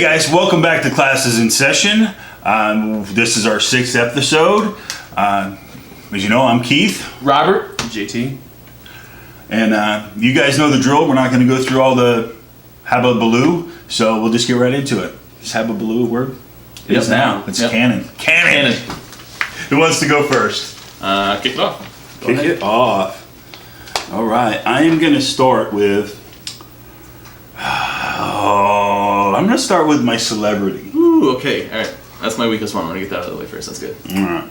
Hey guys, welcome back to Classes in Session. This is our 6th episode. As you know, I'm Keith. Robert. JT. And you guys know the drill. We're not going to go through all the Habba-Baloo, so we'll just get right into it. Is Habba-Baloo a word? It is now. It's canon. Canon! Who wants to go first? Kick it off. Kick it off. All right, I am going to start with... I'm going to start with my celebrity. Ooh, okay. All right. That's my weakest one. I'm going to get that out of the way first. That's good. All right.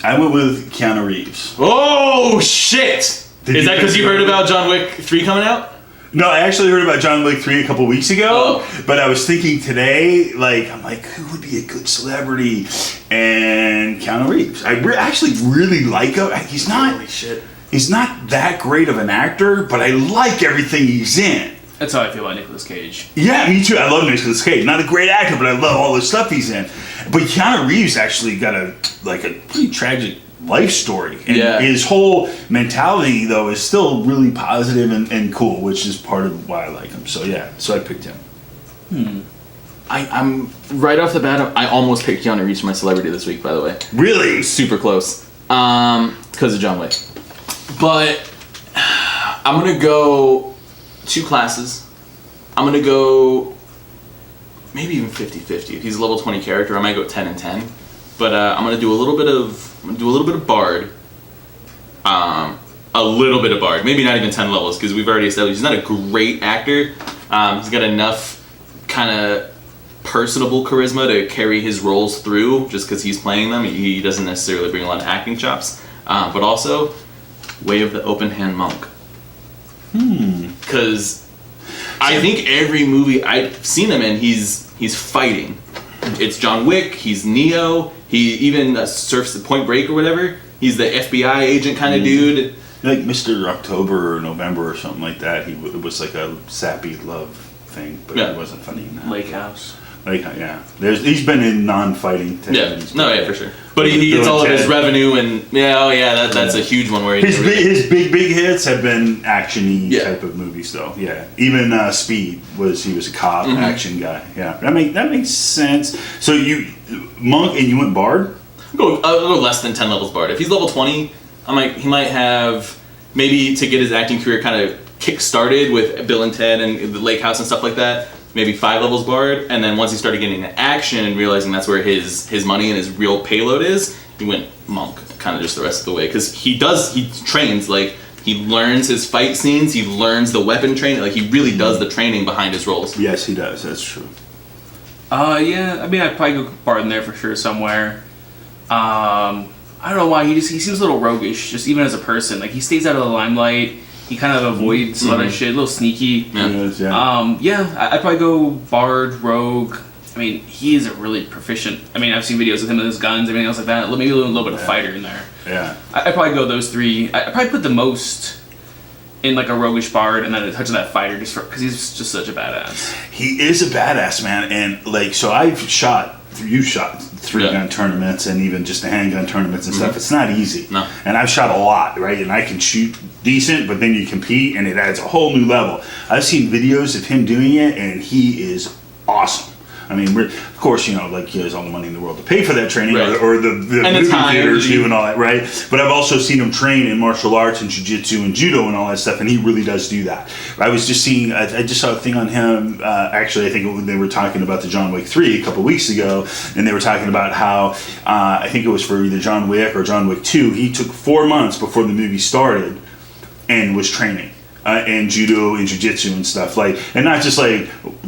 I went with Keanu Reeves. Oh, shit! Is that because you heard about John Wick 3 coming out? No, I actually heard about John Wick 3 a couple weeks ago, but I was thinking today, I'm like, who would be a good celebrity? And Keanu Reeves. I actually really like him. He's not... Holy shit. He's not that great of an actor, but I like everything he's in. That's how I feel about Nicolas Cage. Yeah, me too. I love Nicolas Cage. Not a great actor, but I love all the stuff he's in. But Keanu Reeves actually got a pretty tragic life story. And his whole mentality, though, is still really positive and cool, which is part of why I like him. So, so I picked him. I'm right off the bat, I almost picked Keanu Reeves for my celebrity this week, by the way. Really? Super close. Because of John Wick. But I'm going to go 2 classes. I'm going to go maybe even 50-50. If he's a level 20 character, I might go 10 and 10. But I'm going to do a little bit of Bard. A little bit of Bard. Maybe not even 10 levels, because we've already established he's not a great actor. He's got enough kind of personable charisma to carry his roles through, just because he's playing them. He doesn't necessarily bring a lot of acting chops. But also, Way of the Open Hand Monk. Because I think every movie I've seen him in, he's fighting. It's John Wick, he's Neo, he even surfs the Point Break or whatever. He's the FBI agent kind of dude. Like Mr. October or November or something like that. It was like a sappy love thing, but it wasn't funny in that. Lake House. He's been in non-fighting things. For sure. But he gets all of his revenue and that's a huge one where his big hits have been action-y type of movies though. Yeah, even Speed he was a cop action guy. Yeah, that makes sense. So you Monk and you went Bard? I'll go less than 10 levels Bard. If he's level 20, he might have maybe to get his acting career kind of kick-started with Bill and Ted and the Lake House and stuff like that. Maybe 5 levels Bard, and then once he started getting into action and realizing that's where his money and his real payload is, he went Monk kind of just the rest of the way. Because he trains, he learns his fight scenes, he learns the weapon training, he really does the training behind his roles. Yes, he does, that's true. I'd probably go Bard in there for sure somewhere. I don't know why, he seems a little roguish, just even as a person. He stays out of the limelight. He kind of avoids a lot of shit, a little sneaky. I'd probably go Bard, Rogue. He isn't really proficient. I've seen videos of him with his guns, everything else like that. Maybe a little bit of fighter in there. Yeah. I'd probably go those 3. I'd probably put the most in a roguish Bard and then a touch of that fighter because he's just such a badass. He is a badass, man. And so I've shot 3-gun tournaments and even just the handgun tournaments and stuff. It's not easy. No. And I've shot a lot, right? And I can shoot decent, but then you compete and it adds a whole new level. I've seen videos of him doing it and he is awesome. Of course, he has all the money in the world to pay for that training, or the movie theaters doing all that, right? But I've also seen him train in martial arts and jiu-jitsu and judo and all that stuff, and he really does do that. I was just I just saw a thing on him, actually, I think they were talking about the John Wick 3 a couple weeks ago, and they were talking about how, I think it was for either John Wick or John Wick 2, he took 4 months before the movie started and was training. And judo and jiu-jitsu and stuff and not just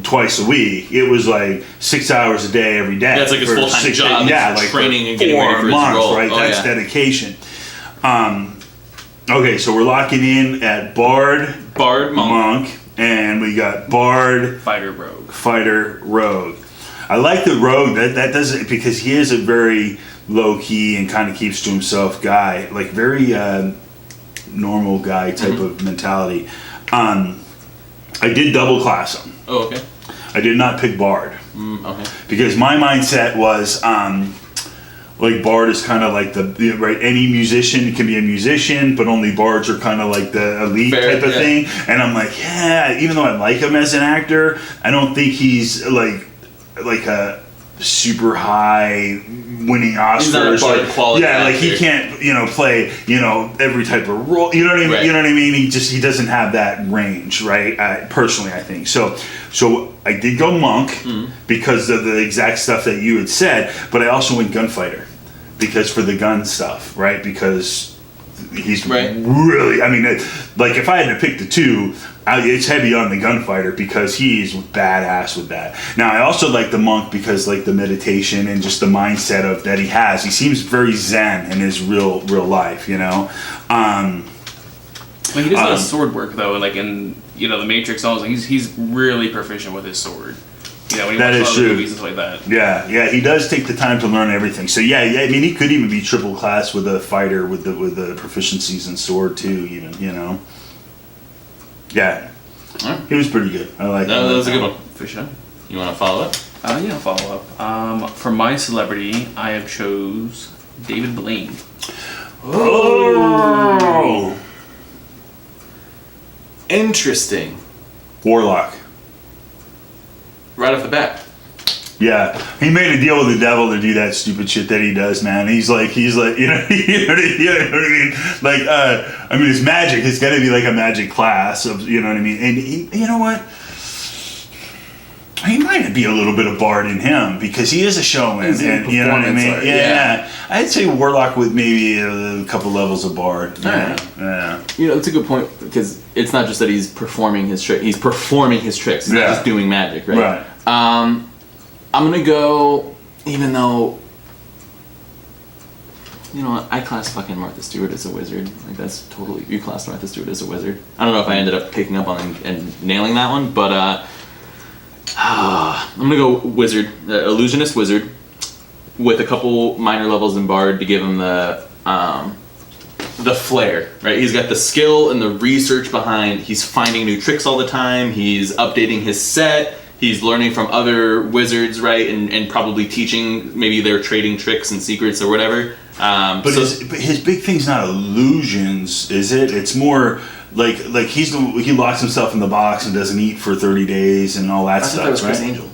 twice a week. It was 6 hours a day every day. That's his full-time job. Training and getting ready for his role. Right? That's dedication. Okay, so we're locking in at Bard, Monk, and we got Bard, Fighter, Rogue. I like the Rogue. That does it because he is a very low key and kind of keeps to himself guy, very. Normal guy type of mentality. I did double class him. Oh, okay. I did not pick Bard. Okay. Because my mindset was like Bard is kind of like the right. Any musician can be a musician, but only bards are kind of like the elite type of thing. And I'm like, yeah. Even though I like him as an actor, I don't think he's like a super high winning Oscars. He's not a Bard quality actor. He can't play every type of role. You know what I mean? Right. You know what I mean? He doesn't have that range, right? Personally, I think so. I did go monk because of the exact stuff that you had said, but I also went gunfighter because for the gun stuff, right? Because he's really, I mean, like if I had to pick the two, it's heavy on the gunfighter because he's badass with that. Now I also like the monk because like the meditation and just the mindset of that he has. He seems very zen in his real life, you know. He does a lot of sword work though, like in the Matrix. Also, he's really proficient with his sword. When he watches all the movies and stuff like that. Yeah, he does take the time to learn everything. So yeah. I mean, he could even be triple class with a fighter with the proficiencies in sword too. Even Yeah, he was pretty good. I like that. That was a good one for sure. You want to follow up? Yeah, I'll follow up. For my celebrity, I have chose David Blaine. Oh. Interesting. Warlock. Right off the bat. Yeah, he made a deal with the devil to do that stupid shit that he does, man. He's like, you know what I mean? Like, I mean, it's magic. It's got to be like a magic class of, you know what I mean? And you know what? He might be a little bit of Bard in him because he is a showman, and you know what I mean. Yeah, I'd say Warlock with maybe a couple levels of Bard. Yeah. It's a good point because it's not just that he's performing his trick; he's performing his tricks. He's not just doing magic, right? I'm gonna go, even though I class fucking Martha Stewart as a wizard. Like that's totally you class Martha Stewart as a wizard. I don't know if I ended up picking up on and nailing that one, but. I'm gonna go wizard, illusionist wizard, with a couple minor levels in Bard to give him the flair. Right, he's got the skill and the research behind. He's finding new tricks all the time. He's updating his set. He's learning from other wizards, right, and probably teaching. Maybe they're trading tricks and secrets or whatever. But his big thing's not illusions, is it? It's more. Like he locks himself in the box and doesn't eat for 30 days and all that stuff. That was Chris right? Angel. I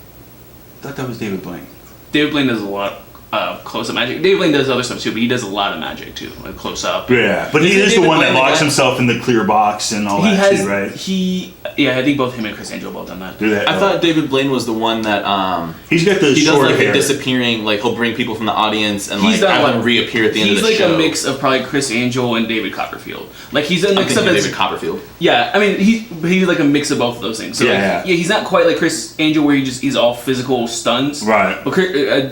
thought that was David Blaine. David Blaine does a lot of close-up magic. David Blaine does other stuff too, but he does a lot of magic too, like close-up. Yeah, but he is the one that locks himself in the clear box and all that too, right? I think both him and Chris Angel both done that. I thought David Blaine was the one that he's got the he short does like hair. a disappearing, like he'll bring people from the audience and like have them reappear at the end of the show. He's like a mix of probably Chris Angel and David Copperfield. Like he's a mix of David Copperfield. Yeah, I mean he's like a mix of both of those things. So he's not quite like Chris Angel where he's all physical stunts. Right. But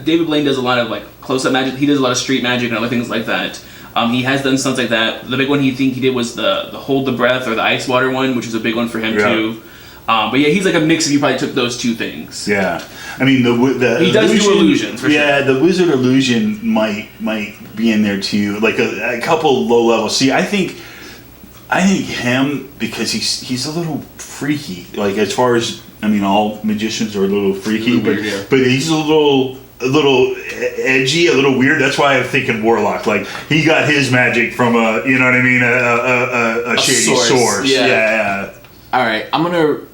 David Blaine does a lot of like close-up magic. He does a lot of street magic and other things like that. He has done stunts like that. The big one he did was the hold the breath or the ice water one, which was a big one for him too. But yeah, he's like a mix of you probably took those two things. Yeah, I mean the he does do illusions. For sure. The wizard illusion might be in there too. Like a couple low levels. See, I think him because he's a little freaky. Like as far as all magicians are a little freaky, but he's a little edgy, a little weird. That's why I'm thinking Warlock. Like he got his magic from a shady source. Yeah. All right, I'm gonna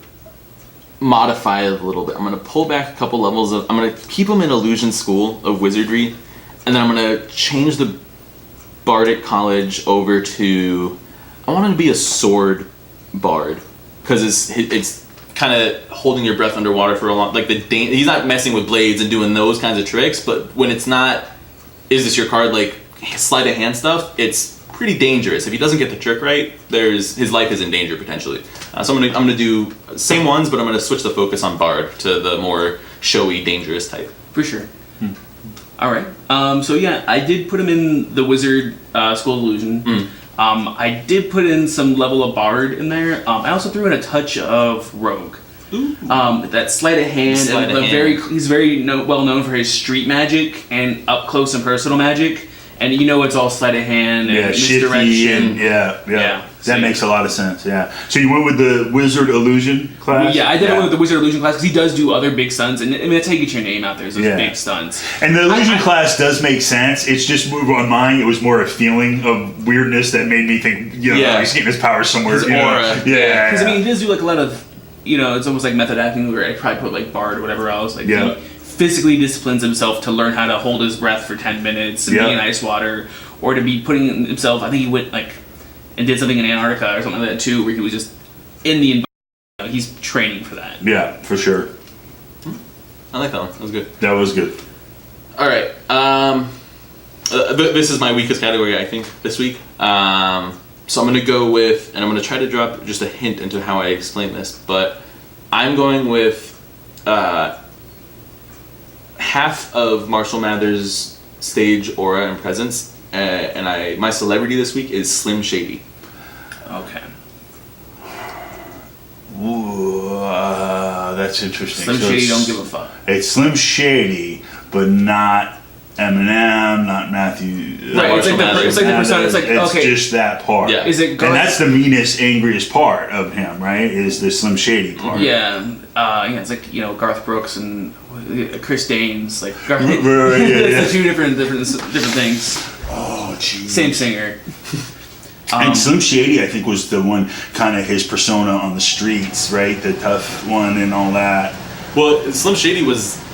modify it a little bit. I'm gonna pull back a couple levels I'm gonna keep him in illusion school of wizardry, and then I'm gonna change the bardic college over to. I want him to be a sword bard because it's kind of holding your breath underwater for a long. Like he's not messing with blades and doing those kinds of tricks, but when it's not, is this your card? Like sleight of hand stuff. It's pretty dangerous. If he doesn't get the trick right, his life is in danger potentially. So I'm gonna do same ones, but I'm gonna switch the focus on Bard to the more showy, dangerous type. For sure. All right. So yeah, I did put him in the Wizard School of Illusion. I did put in some level of Bard in there. I also threw in a touch of Rogue. That sleight of hand. He's very well known for his street magic and up close and personal magic. and it's all sleight of hand and misdirection. And, that makes a lot of sense. Yeah. So you went with the Wizard Illusion class? Yeah, I did it with the Wizard Illusion class because he does do other big stunts, and I mean that's how you get your name out there. Is those big stunts. And the Illusion class does make sense. It's just on mine. It was more a feeling of weirdness that made me think, he's getting his power somewhere. His aura. Yeah. Because I mean, he does do like a lot of, it's almost like method acting where I probably put like Bard or whatever else. Like he physically disciplines himself to learn how to hold his breath for 10 minutes and be in ice water, or to be putting himself. I think he went and did something in Antarctica or something like that too, where he was just in the environment. He's training for that. Yeah, for sure. I like that one. That was good. That was good. All right. This is my weakest category, I think, this week. So I'm going to go with, and I'm going to try to drop just a hint into how I explain this, but I'm going with half of Marshall Mathers' stage aura and presence, and my celebrity this week is Slim Shady. Okay. Ooh, that's interesting. Slim Shady don't give a fuck. It's Slim Shady, but not Eminem, not Matthew. Right, it's like the persona. It's like, it's just that part. Yeah. Is it Garth? And that's the meanest, angriest part of him, right? Is the Slim Shady part. Yeah. It's like Garth Brooks and Chris Danes. Like Garth. Right, It's the two different things. Oh, jeez. Same singer. And Slim Shady, I think, was the one kind of his persona on the streets, right? The tough one and all that. Well, Slim Shady was...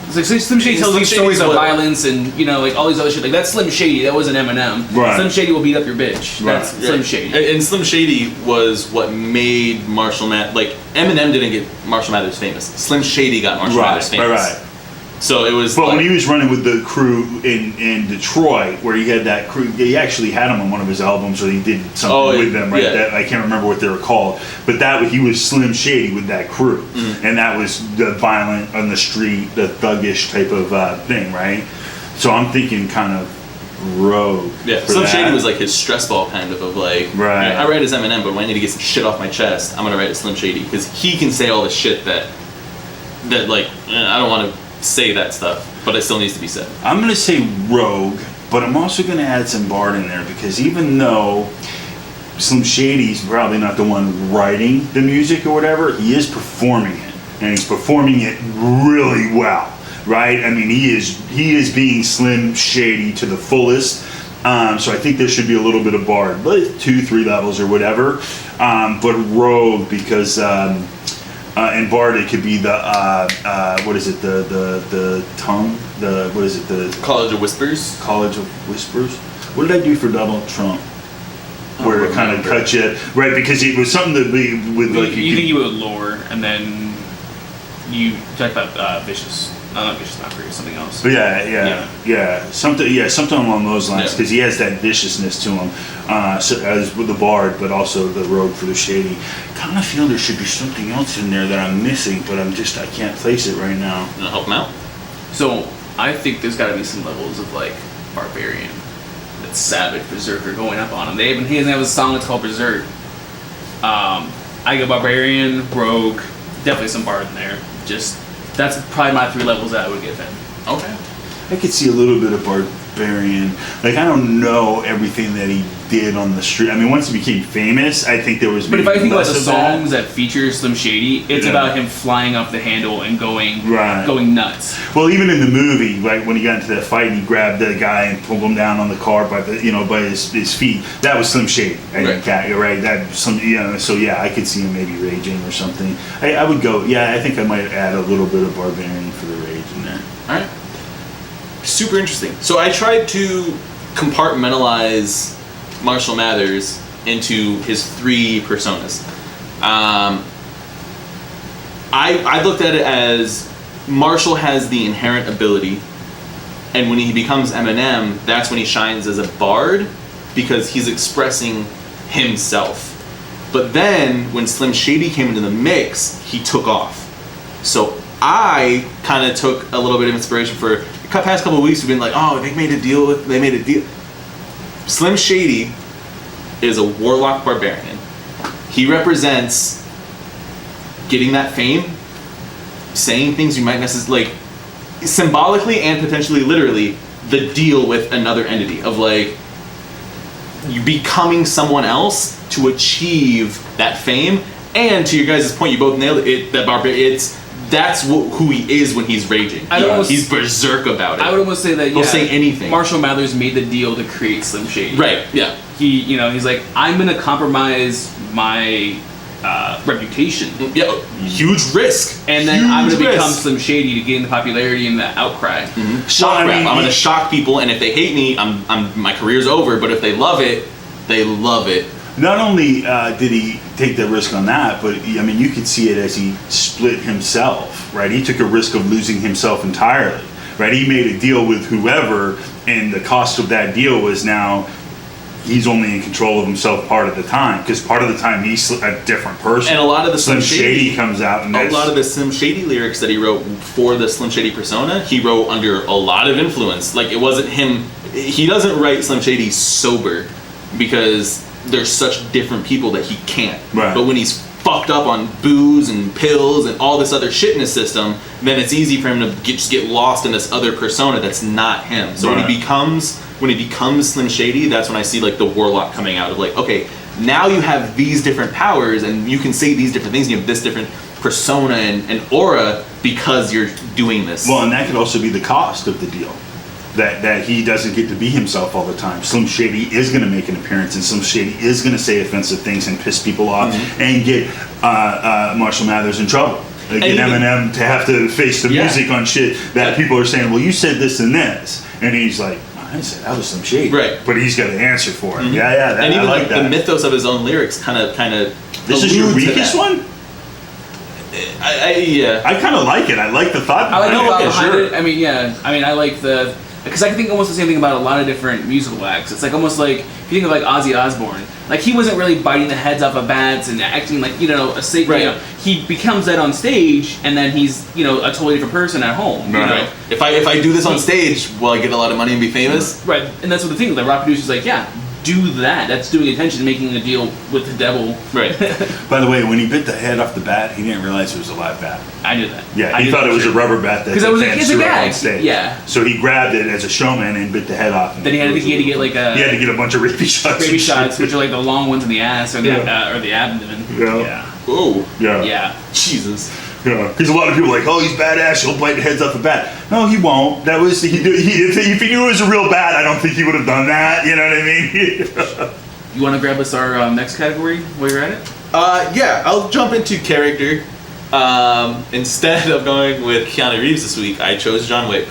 It's like Slim Shady tells these stories of violence and, like all these other shit. Like, that's Slim Shady. That wasn't Eminem. Right. Slim Shady will beat up your bitch. That's Slim Shady. And Slim Shady was what made Marshall Mathers... Like, Eminem didn't get Marshall Mathers famous. Slim Shady got Marshall Mathers famous. Right. So it was. But when he was running with the crew in Detroit, where he had that crew, he actually had them on one of his albums, or he did something with them, right? That, I can't remember what they were called, but he was Slim Shady with that crew, and that was the violent on the street, the thuggish type of thing, right? So I'm thinking kind of Rogue. Yeah, Slim Shady was like his stress ball kind of like. Right. I write as Eminem, but when I need to get some shit off my chest, I'm gonna write as Slim Shady because he can say all the shit that like I don't want to say that stuff, but it still needs to be said. I'm going to say Rogue, but I'm also going to add some Bard in there because even though Slim Shady's probably not the one writing the music or whatever, he is performing it, and he's performing it really well, right? I mean, he is being Slim Shady to the fullest. So I think there should be a little bit of Bard, but 2-3 levels or whatever. But Rogue because. And Bard, it could be the what is it? The tongue. What is it? The College of Whispers. College of Whispers. What did I do for Donald Trump? Where it kind of cut you right because it was something that we with like you think you would lore and then you talk about vicious. Not vicious, not for something else. But something along those lines because he has that viciousness to him, so, as with the Bard, but also the Rogue for the Shady. Kind of feel there should be something else in there that I'm missing, but I can't place it right now. You wanna help him out? So I think there's got to be some levels of like Barbarian, that savage berserker going up on him. He doesn't have a song that's called Berserk. I go Barbarian, Rogue, definitely some Bard in there. That's probably my 3 levels that I would give him. Okay. I could see a little bit of Barbarian. Like, I don't know everything that he did on the street. I mean, once he became famous, I think there was But maybe if I think about less the of songs that feature Slim Shady, it's about him flying off the handle and going nuts. Well, even in the movie, like when he got into that fight and he grabbed the guy and pulled him down on the car by his feet, that was Slim Shady. Right. That so I could see him maybe raging or something. I would go, I think I might add a little bit of Barbarian for the rage in there. All right. Super interesting. So I tried to compartmentalize Marshall Mathers into his 3 personas. I looked at it as Marshall has the inherent ability, and when he becomes Eminem, that's when he shines as a bard because he's expressing himself. But then when Slim Shady came into the mix, he took off. So I kind of took a little bit of inspiration for the past couple of weeks. We've been like, oh, they made a deal. Slim Shady is a warlock barbarian. He represents getting that fame, saying things you might necessarily, like, symbolically and potentially literally, the deal with another entity of like you becoming someone else to achieve that fame. And to your guys' point, you both nailed it. That Barbarian, that's who he is when he's raging. He's berserk about it. I would almost say that he'll say anything. Marshall Mathers made the deal to create Slim Shady. Right. Yeah. He's like, I'm gonna compromise my reputation. Yeah. Huge risk. And then I'm gonna become Slim Shady to gain the popularity and the outcry. Shock rap. I'm gonna shock people, and if they hate me, my career's over. But if they love it, they love it. Not only did he take the risk on that, but I mean, you could see it as he split himself, right? He took a risk of losing himself entirely, right? He made a deal with whoever, and the cost of that deal was now he's only in control of himself part of the time, because part of the time he's a different person. And a lot of the Slim Shady comes out, and a lot of the Slim Shady lyrics that he wrote for the Slim Shady persona, he wrote under a lot of influence. Like, it wasn't him. He doesn't write Slim Shady sober because there's such different people that he can't. Right. But when he's fucked up on booze and pills and all this other shit in his system, then it's easy for him to just get lost in this other persona that's not him. So when he becomes Slim Shady, that's when I see like the warlock coming out of like, okay, now you have these different powers and you can say these different things, and you have this different persona and aura because you're doing this. Well, and that could also be the cost of the deal. That he doesn't get to be himself all the time. Slim Shady is going to make an appearance, and Slim Shady is going to say offensive things and piss people off, and get Marshall Mathers in trouble. Get Eminem to have to face the music on shit that people are saying, well, you said this and this. And he's like, I didn't say that was Slim Shady. Right. But he's got an answer for it. Yeah, and even I like that. The mythos of his own lyrics kind of. This is your weakest one? Yeah. I kind of like it. I like the thought. I like the thought behind it. I mean, I like the... Because I can think almost the same thing about a lot of different musical acts. It's like almost like, if you think of like Ozzy Osbourne, like he wasn't really biting the heads off of bats and acting like, a sick, he becomes that on stage, and then he's, a totally different person at home. Right. If I do this on stage, will I get a lot of money and be famous? Right, and that's what the thing, the rock producer's like, yeah, do that. That's doing attention, making a deal with the devil. Right. By the way, when he bit the head off the bat, he didn't realize it was a live bat. I knew that. Yeah, he thought it was a rubber bat that the fans threw up on stage. Yeah. So he grabbed it as a showman and bit the head off. Then he had to get like a... He had to get a bunch of rabies shots. Rabies shots, which are like the long ones in the ass or the abdomen. Yeah. Oh. Yeah. Yeah. Jesus. Yeah, because a lot of people are like, oh, he's badass, he'll bite the heads off the bat. No, he won't. That was if he knew it was a real bat, I don't think he would have done that. You know what I mean? You want to grab us our next category while you're at it? Yeah, I'll jump into character. Instead of going with Keanu Reeves this week, I chose John Wick.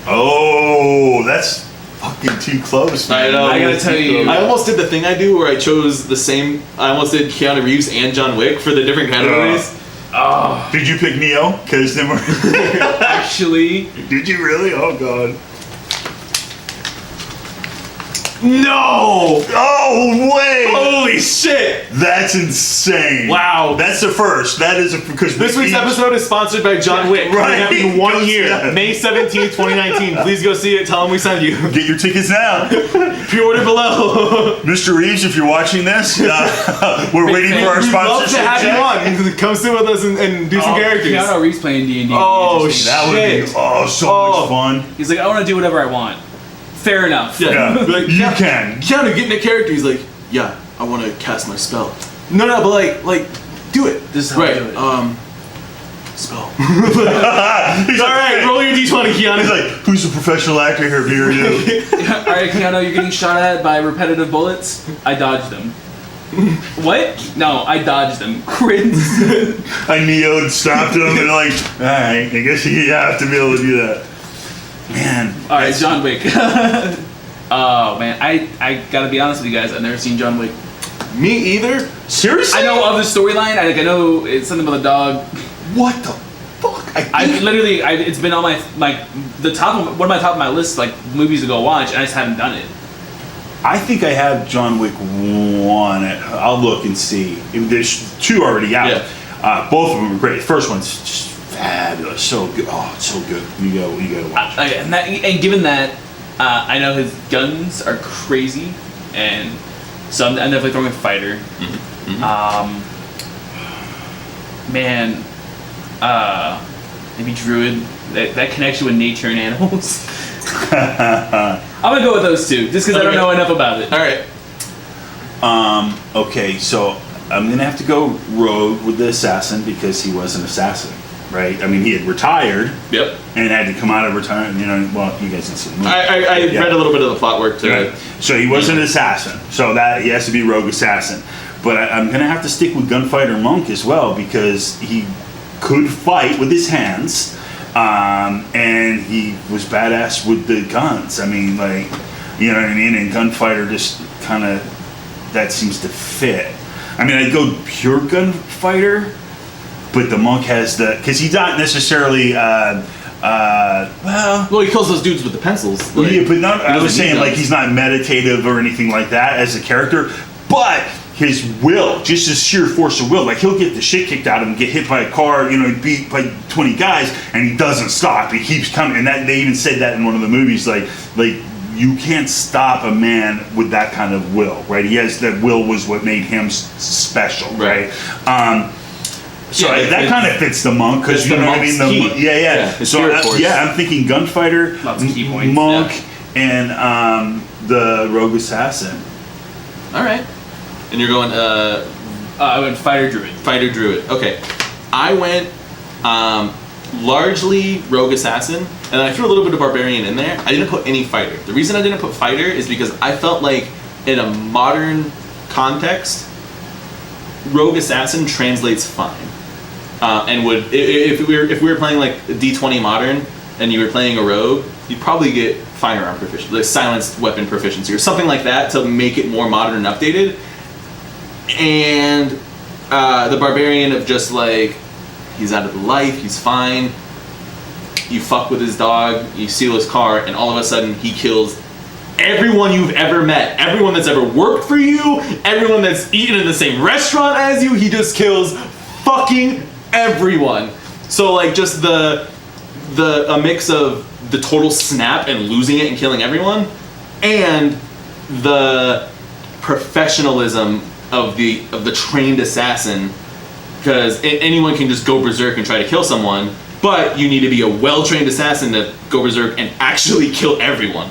Oh, that's fucking too close, man. I know. I gotta tell you, I almost did the thing I do where I chose the same. I almost did Keanu Reeves and John Wick for the different categories. Oh. Did you pick Neo? Because then we're actually. Did you really? Oh god. No! Oh wait! Holy shit! That's insane! Wow, that's the first. That is because this week's episode is sponsored by John Wick. Right, in 1 year, May 17th, 2019. Please go see it. Tell them we sent you. Get your tickets now. Pre-order below. Mr. Reeves, if you're watching this, we're waiting for our sponsorship. We'd love to have you on. Come sit with us and do some characters. Keanu Reeves playing D&D. Oh shit! That would be so much fun. He's like, I want to do whatever I want. Fair enough. Yeah. Like, you can. Keanu getting a character. He's like, yeah, I want to cast my spell. No, but like, do it. This is how I do it. Spell. He's all right. Roll your d20, Keanu. He's like, who's the professional actor here? Me or you? All right, Keanu, you're getting shot at by repetitive bullets. I dodged them. What? No, I dodged them. Crins. I Neo'd, stopped him, and like, all right, I guess you have to be able to do that. Man. All right, John Wick. Oh man, I gotta be honest with you guys. I've never seen John Wick. Me either. Seriously? I know of the storyline. I know it's something about a dog. What the fuck? It's been on my one of my top of my list, like movies to go watch, and I just haven't done it. I think I have John Wick 1. I'll look and see. There's 2 already out. Yeah. Both of them are great. The first one's just fabulous. So good. Oh, it's so good. You gotta watch it. And given that, I know his guns are crazy, and so I'm definitely throwing a fighter. Mm-hmm. Maybe druid. That connection with nature and animals. I'm gonna go with those two, just because I don't know enough about it. All right. Okay, so I'm gonna have to go rogue with the assassin because he was an assassin, right? I mean, he had retired. Yep. And had to come out of retirement. You know, well, you guys didn't see the movie. I Yeah. read a little bit of the plot work to Right. it. So he was an assassin. So that he has to be rogue assassin. But I'm gonna have to stick with gunfighter monk as well because he could fight with his hands, and he was badass with the guns. I mean, like, you know what I mean? And gunfighter just kind of that seems to fit. I mean, I'd go pure gunfighter, but the monk has because he's not necessarily. Well, he kills those dudes with the pencils. Like, Yeah, but not. he I was doesn't need saying like guns. he's not meditative or anything like that as a character, but his will, just his sheer force of will, like he'll get the shit kicked out of him, get hit by a car, you know, beat by 20 guys, and he doesn't stop. He keeps coming, and that they even said that in one of the movies, like you can't stop a man with that kind of will, right? He has that will was what made him special, right? So Yeah, that kind of fits the monk because it's you the know what I mean. monk's key. Yeah. his So spirit force. I'm thinking gunfighter, Lots of key points, monk, and the rogue assassin. All right. And you're going I went fighter druid. fighter druid. Okay. I went largely rogue assassin, and I threw a little bit of barbarian in there. I didn't put any fighter. The reason I didn't put fighter is because I felt like in a modern context, rogue assassin translates fine. And would if we were playing like D20 modern and you were playing a rogue, you'd probably get firearm proficiency, like silenced weapon proficiency or something like that to make it more modern and updated. And the barbarian of just like he's out of the life, he's fine. You fuck with his dog, you steal his car, and all of a sudden he kills everyone you've ever met, everyone that's ever worked for you, everyone that's eaten in the same restaurant as you. He just kills fucking everyone. So like just a mix of the total snap and losing it and killing everyone, and the professionalism of the trained assassin, because anyone can just go berserk and try to kill someone, but you need to be a well-trained assassin to go berserk and actually kill everyone.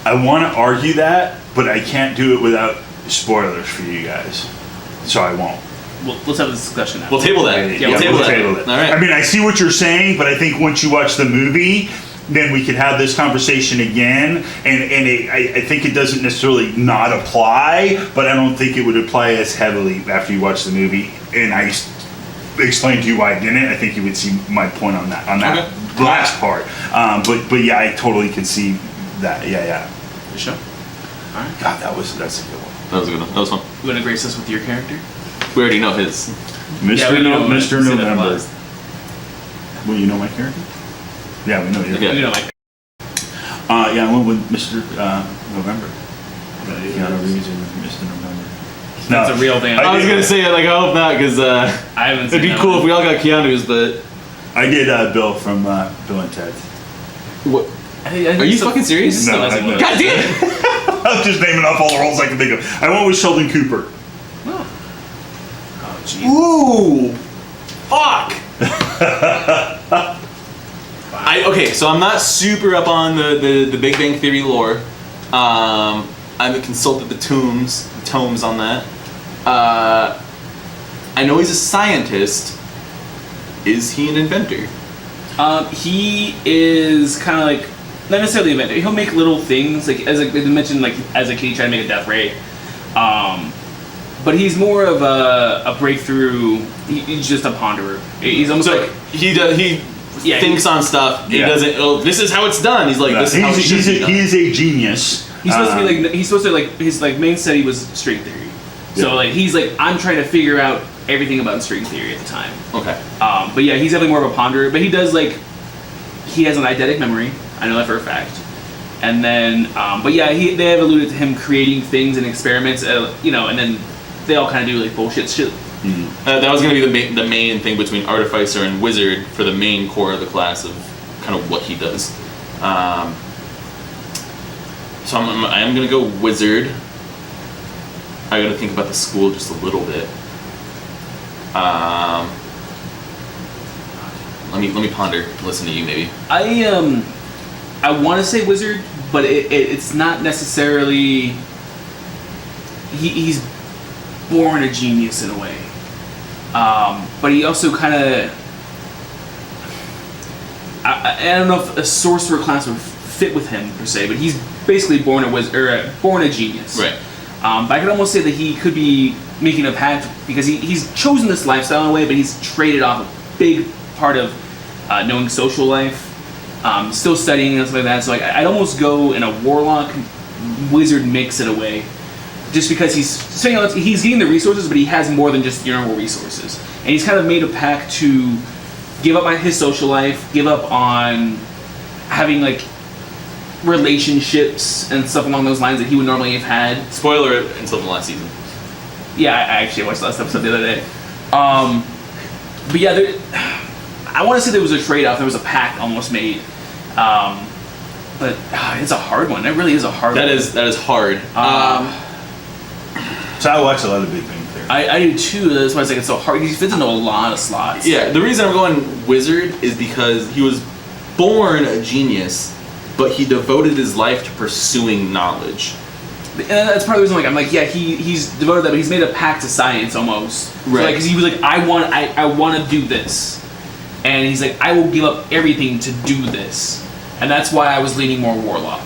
I want to argue that, but I can't do it without spoilers for you guys, so I won't. Well, let's have this discussion now. We'll table that. We'll table it. All right. I mean, I see what you're saying, but I think once you watch the movie, then we could have this conversation again. And I think it doesn't necessarily not apply, but I don't think it would apply as heavily after you watch the movie. And I explained to you why I didn't. I think you would see my point on that Okay. last part. But yeah, I totally can see that. Yeah. For sure. God, that's a good one. That was a good one. That was fun. You want to grace us with your character? We already know his. Yeah, we know Mr. say that November. last. Well, you know my character? Yeah, we know you. Yeah. You know, like Yeah, I went with Mr. November. Keanu Reeves and Mr. November. that's a real thing. I was gonna say like I hope not, because I haven't. it'd be seen that cool one. if we all got Keanu's, but I did Bill from Bill and Ted. what? I think Are you so- fucking serious? No, Still hasn't I know. looked. God damn it! I'm just naming off all the roles I can think of. I went with Sheldon Cooper. Oh, jeez. Ooh, fuck. Okay, so I'm not super up on the Big Bang Theory lore. I haven't consulted the tomes on that. I know he's a scientist. Is he an inventor? He is kind of like not necessarily inventor. He'll make little things like as I mentioned, like as a kid, he tried to make a death ray. But he's more of a breakthrough. He's just a ponderer. He's almost So like he does. He Yeah, thinks on stuff. He Yeah. doesn't. Oh, this is how it's done. He's like, this is how it should be done. He is a genius. he's supposed to be like he's supposed to like his like main study was string theory. So Yeah. like he's like I'm trying to figure out everything about string theory at the time. Okay. But yeah, he's definitely more of a ponderer. But he does like he has an eidetic memory. I know that for a fact. And then, but yeah, they have alluded to him creating things and experiments, you know, and then they all kind of do like bullshit shit. That was going to be the main thing between Artificer and Wizard for the main core of the class of kind of what he does. So I am going to go Wizard. I got to think about the school just a little bit. I Let me ponder. Listen to you maybe. I want to say wizard, but it's not necessarily. He's born a genius in a way, but he also kind of. I don't know if a sorcerer class would fit with him per se, but he's basically born a wizard or born a genius. Right. But I could almost say that he could be making a pact because he's chosen this lifestyle in a way, but he's traded off a big part of knowing social life, still studying and stuff like that. So like, I'd almost go in a warlock wizard mix in a way, just because he's getting the resources, but he has more than just your normal resources, and he's kind of made a pact to give up on his social life, give up on having like relationships and stuff along those lines that he would normally have had. Spoiler until the last season. Yeah, I actually watched the last episode the other day. But yeah, I want to say there was a trade-off. There was a pact almost made. But it's a hard one. It really is a hard one. That is hard. So I watch a lot of Big Bang Theory. I do too. That's why it's like it's so hard. He fits into a lot of slots. Yeah, the reason I'm going wizard is because he was born a genius, but he devoted his life to pursuing knowledge. And that's part of the reason I'm like, yeah, he's devoted that, but he's made a pact to science almost. Right. Because he was like, I want to do this. And he's like, I will give up everything to do this. And that's why I was leaning more warlock.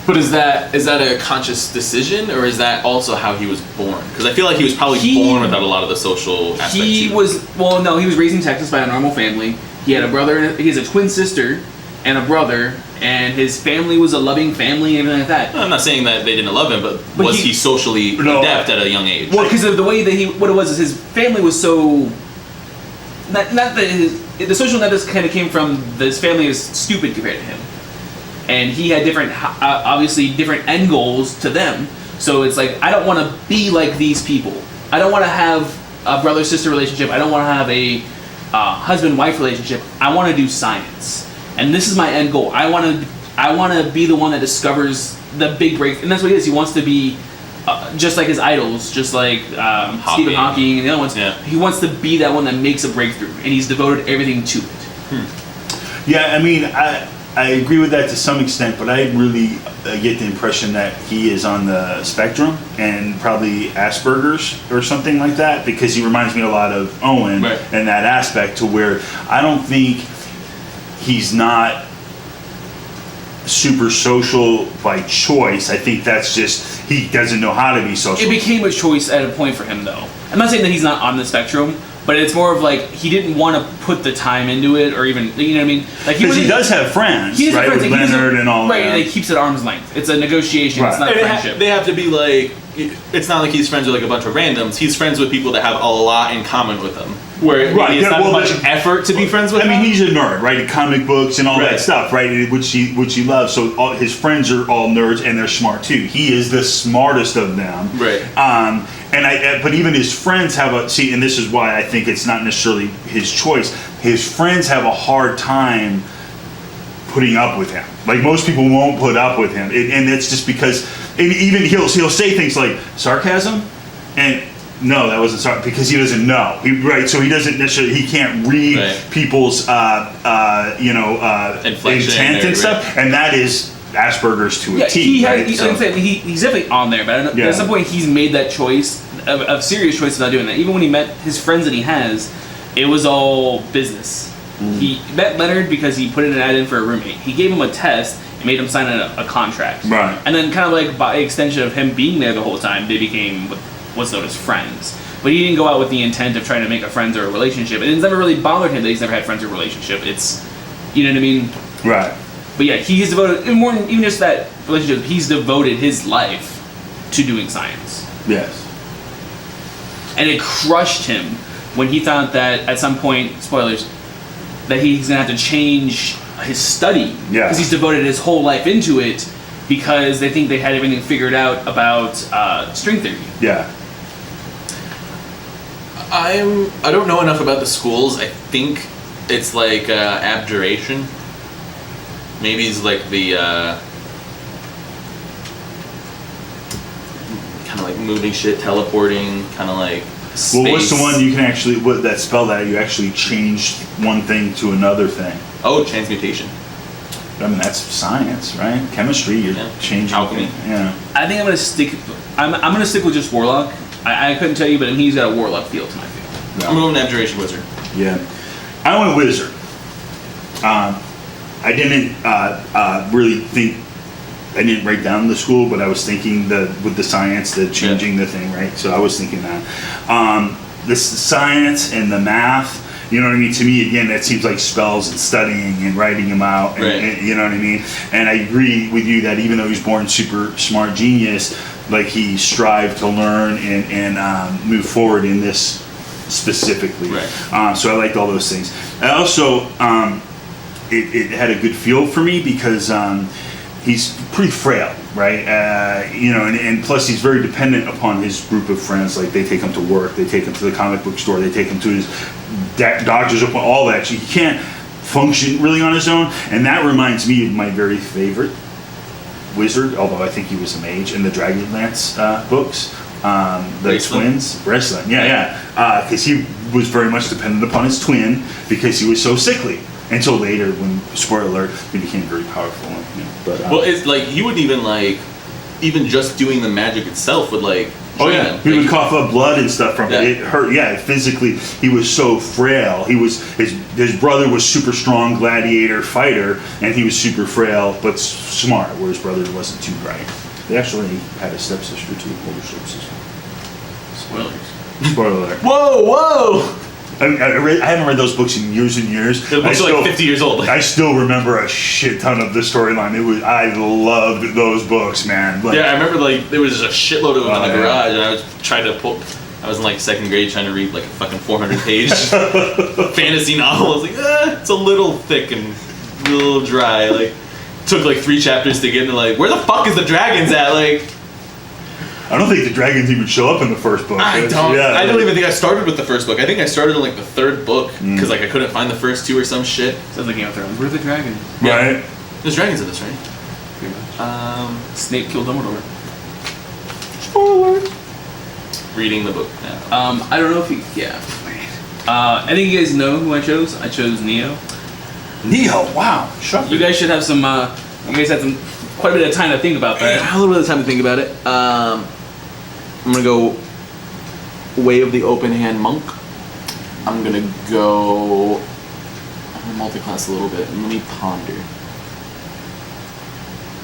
But is that a conscious decision, or is that also how he was born? Because I feel like he was probably born without a lot of the social aspects. He was raised in Texas by a normal family. He had a brother, he has a twin sister and a brother, and his family was a loving family and everything like that. I'm not saying that they didn't love him, but was he socially adept at a young age? Well, because of the way that what it was is his family was so... Not that the social net kind of came from his family is stupid compared to him. And he had obviously different end goals to them. So it's like, I don't want to be like these people. I don't want to have a brother-sister relationship. I don't want to have a husband-wife relationship. I want to do science. And this is my end goal. I want to be the one that discovers the big breakthrough. And that's what he is. He wants to be just like his idols, just like Stephen Hawking and the other ones. Yeah. He wants to be that one that makes a breakthrough. And he's devoted everything to it. Yeah, I mean, I agree with that to some extent, but I really get the impression that he is on the spectrum and probably Asperger's or something like that, because he reminds me a lot of Owen in that aspect, to where I don't think he's not super social by choice. I think that's just, he doesn't know how to be social. It became a choice at a point for him, though. I'm not saying that he's not on the spectrum, but it's more of like, he didn't want to put the time into it, or even, you know what I mean? Like, because he does have friends, right? Friends, with Leonard and all that. Right, and he keeps it at arm's length. It's a negotiation, it's not a friendship. They have to be like, it's not like he's friends with like a bunch of randoms. He's friends with people that have a lot in common with him. Where it's not much effort to be friends with. I mean, he's a nerd, right? Comic books and all that stuff, right? Which he loves. So all his friends are all nerds, and they're smart too. He is the smartest of them, right? But even his friends have and this is why I think it's not necessarily his choice. His friends have a hard time putting up with him. Like, most people won't put up with him, and it's just because. And even he'll say things like sarcasm, and no, that wasn't sarcasm, because he doesn't know. So he doesn't necessarily, he can't read people's intent and stuff, and that is Asperger's to a T. He's definitely on there, but at some point he's made that choice, a serious choice about doing that. Even when he met his friends that he has, it was all business. He met Leonard because he put an ad in for a roommate. He gave him a test and made him sign a contract. Right. And then kind of like by extension of him being there the whole time, they became what's known as friends. But he didn't go out with the intent of trying to make a friends or a relationship. And it's never really bothered him that he's never had friends or relationship. It's, you know what I mean? Right. But yeah, he's devoted, more than even just that relationship, he's devoted his life to doing science. Yes. And it crushed him when he found that at some point, spoilers, that he's going to have to change his study. Yeah. Because he's devoted his whole life into it, because they think they had everything figured out about string theory. Yeah. I don't know enough about the schools. I think it's like abjuration. Maybe it's like the kind of like moving shit, teleporting, kind of like space. Well, what's the one you can actually, that spell that you actually change one thing to another thing? Oh, transmutation. I mean, that's science, right? Chemistry, you're changing. Alchemy. Yeah. I think I'm gonna stick. I'm gonna stick with just warlock. I couldn't tell you, but he's got a warlock feel to my feel. I'm going to Abjuration Wizard. Yeah. I went wizard. I didn't really think. I didn't write down the school, but I was thinking with the science, the changing the thing, right? So I was thinking that. This science and the math, you know what I mean? To me, again, that seems like spells and studying and writing them out, and you know what I mean? And I agree with you that even though he's born super smart genius, like he strived to learn and move forward in this specifically. Right. So I liked all those things. I also, it had a good feel for me because he's pretty frail, right? You know, and plus he's very dependent upon his group of friends. Like they take him to work, they take him to the comic book store, they take him to his doctor's appointment, all that. So he can't function really on his own. And that reminds me of my very favorite wizard, although I think he was a mage, in the Dragonlance books. The twins, Wrestling, because he was very much dependent upon his twin because he was so sickly. Until later, when spoiler alert, he became very powerful. You know, but well, it's like he would even just doing the magic itself would like. He would cough up blood and stuff from it. It hurt. Yeah, physically, he was so frail. He was his brother was super strong gladiator fighter, and he was super frail but smart. Where his brother wasn't too bright. They actually had a stepsister too, older stepsister. Spoilers. Spoiler alert. Whoa! I haven't read those books in years and years. The books are like 50 years old. I still remember a shit ton of the storyline. I loved those books, man. Like, I remember like there was a shitload of them in the garage, and I was trying to pull. I was in like second grade trying to read like a fucking 400-page fantasy novel. I was like, it's a little thick and a little dry. Like, took like 3 chapters to get into like, where the fuck is the dragons at? Like, I don't think the dragons even show up in the first book. I don't even think I started with the first book. I think I started in like the 3rd book because like I couldn't find the first 2 or some shit. Sounds like Game of Thrones. Where are the dragons? Yeah. Right. There's dragons in this, right? Pretty much. Snape killed Dumbledore. Spoiler. Reading the book now. I don't know if you. Yeah. I think you guys know who I chose. I chose Neo. Neo. Wow. Shocking. You guys should have some. You guys had quite a bit of time to think about that. A little bit of time to think about it. I'm gonna go Way of the Open Hand Monk. I'm gonna multi-class a little bit. Let me ponder.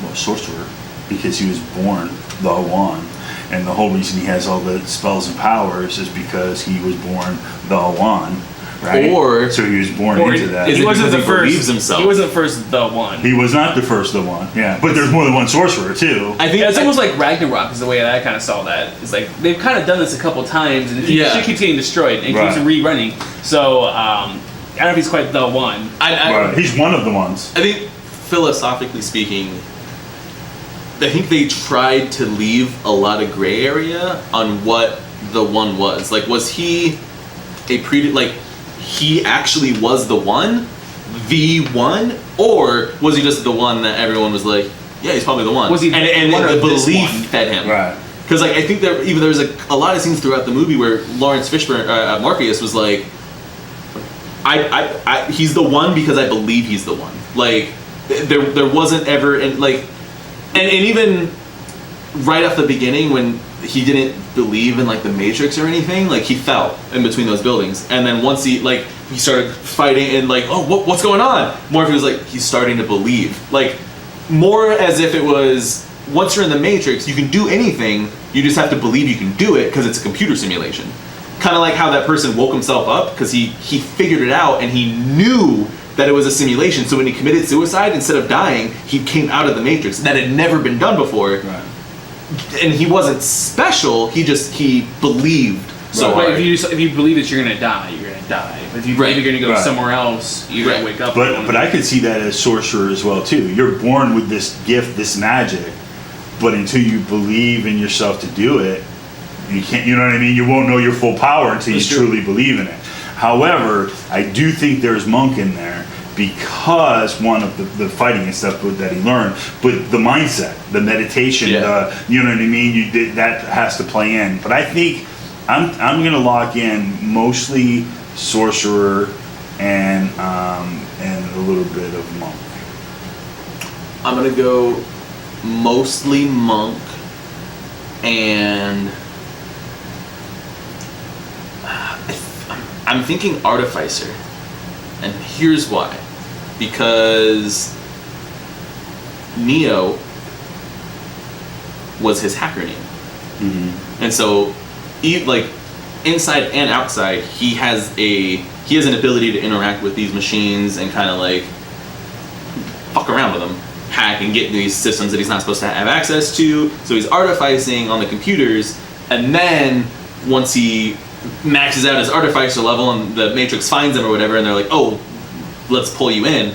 Well, sorcerer, because he was born the one, and the whole reason he has all the spells and powers is because he was born the one. Right? Or so he was born into that. He wasn't the first. Believes himself. He wasn't first the one. He was not the first the one. Yeah, but there's more than one sorcerer too. I think it's almost like Ragnarok is the way that I kind of saw that. It's like they've kind of done this a couple times, and shit keeps getting destroyed and it keeps rerunning. So I don't know if he's quite the one. He's one of the ones. I think philosophically speaking, I think they tried to leave a lot of gray area on what the one was. Like, was he he actually was the one, or was he just the one that everyone was like, yeah, he's probably the one? Was he and the belief fed him, right? Because like I think there's a lot of scenes throughout the movie where Lawrence Fishburne, Morpheus was like, he's the one because I believe he's the one. Like there wasn't ever and even right off the beginning when he didn't believe in like the Matrix or anything, like he fell in between those buildings, and then once he started fighting and like, oh, what's going on? Morpheus was like, he's starting to believe, like more as if it was once you're in the Matrix, you can do anything, you just have to believe you can do it because it's a computer simulation. Kind of like how that person woke himself up because he figured it out and he knew that it was a simulation. So when he committed suicide, instead of dying, he came out of the Matrix. That had never been done before. Right. And he wasn't special. He believed so hard. But if you believe that you're gonna die, you're gonna die. But if you believe you're gonna go somewhere else, you're gonna wake up. But I could see that as sorcerer as well too. You're born with this gift, this magic, but until you believe in yourself to do it, you can't. You know what I mean? You won't know your full power until you truly believe in it. However, I do think there's monk in there because one of the fighting and stuff that he learned, but the mindset, the meditation, you know what I mean. That has to play in. But I think I'm gonna lock in mostly sorcerer and a little bit of monk. I'm gonna go mostly monk, and I'm thinking artificer, and here's why. Because Neo was his hacker name, and so like inside and outside, he has an ability to interact with these machines and kind of like fuck around with them, hack and get into these systems that he's not supposed to have access to. So he's artificing on the computers, and then once he maxes out his artificer level and the Matrix finds him or whatever, and they're like, oh, let's pull you in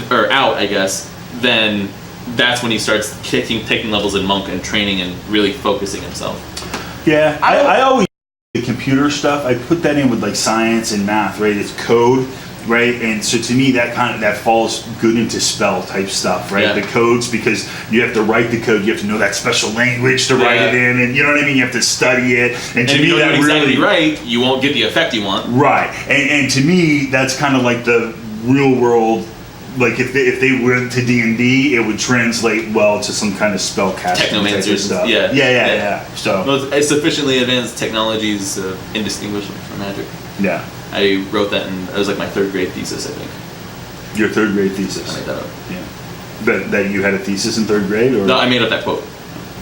or out, I guess, then that's when he starts taking levels in monk and training and really focusing himself. Yeah, I always the computer stuff, I put that in with like science and math, right? It's code, right? And so to me that falls good into spell type stuff, right? Yeah. The codes, because you have to write the code, you have to know that special language to write it in, and you know what I mean? You have to study it. And to if me you don't that exactly really right, you won't get the effect you want. Right. And to me that's kind of like the real world. Like if they went to D&D, it would translate well to some kind of spell casting type of stuff. Yeah. So well, it's sufficiently advanced technologies indistinguishable from magic. yeah. I wrote that in, it was like my 3rd grade thesis, I think. Your 3rd grade thesis. I made that up. Yeah. That you had a thesis in 3rd grade, or No, I made up that quote.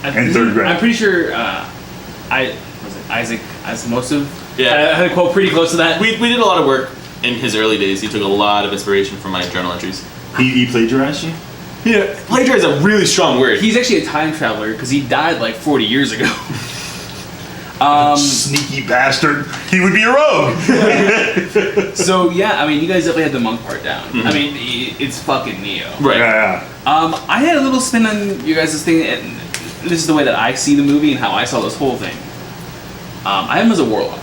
in 3rd grade. I'm pretty sure Isaac Asimov Yeah. had a quote pretty close to that. We did a lot of work in his early days. He took a lot of inspiration from my journal entries. He plagiarized you? Yeah, plagiarize is a really strong word. He's actually a time traveler because he died like 40 years ago. Sneaky bastard. He would be a rogue. So yeah, I mean, you guys definitely had the monk part down. I mean, it's fucking Neo. Right. Yeah. I had a little spin on you guys' thing, and this is the way that I see the movie and how I saw this whole thing. I have him as a warlock.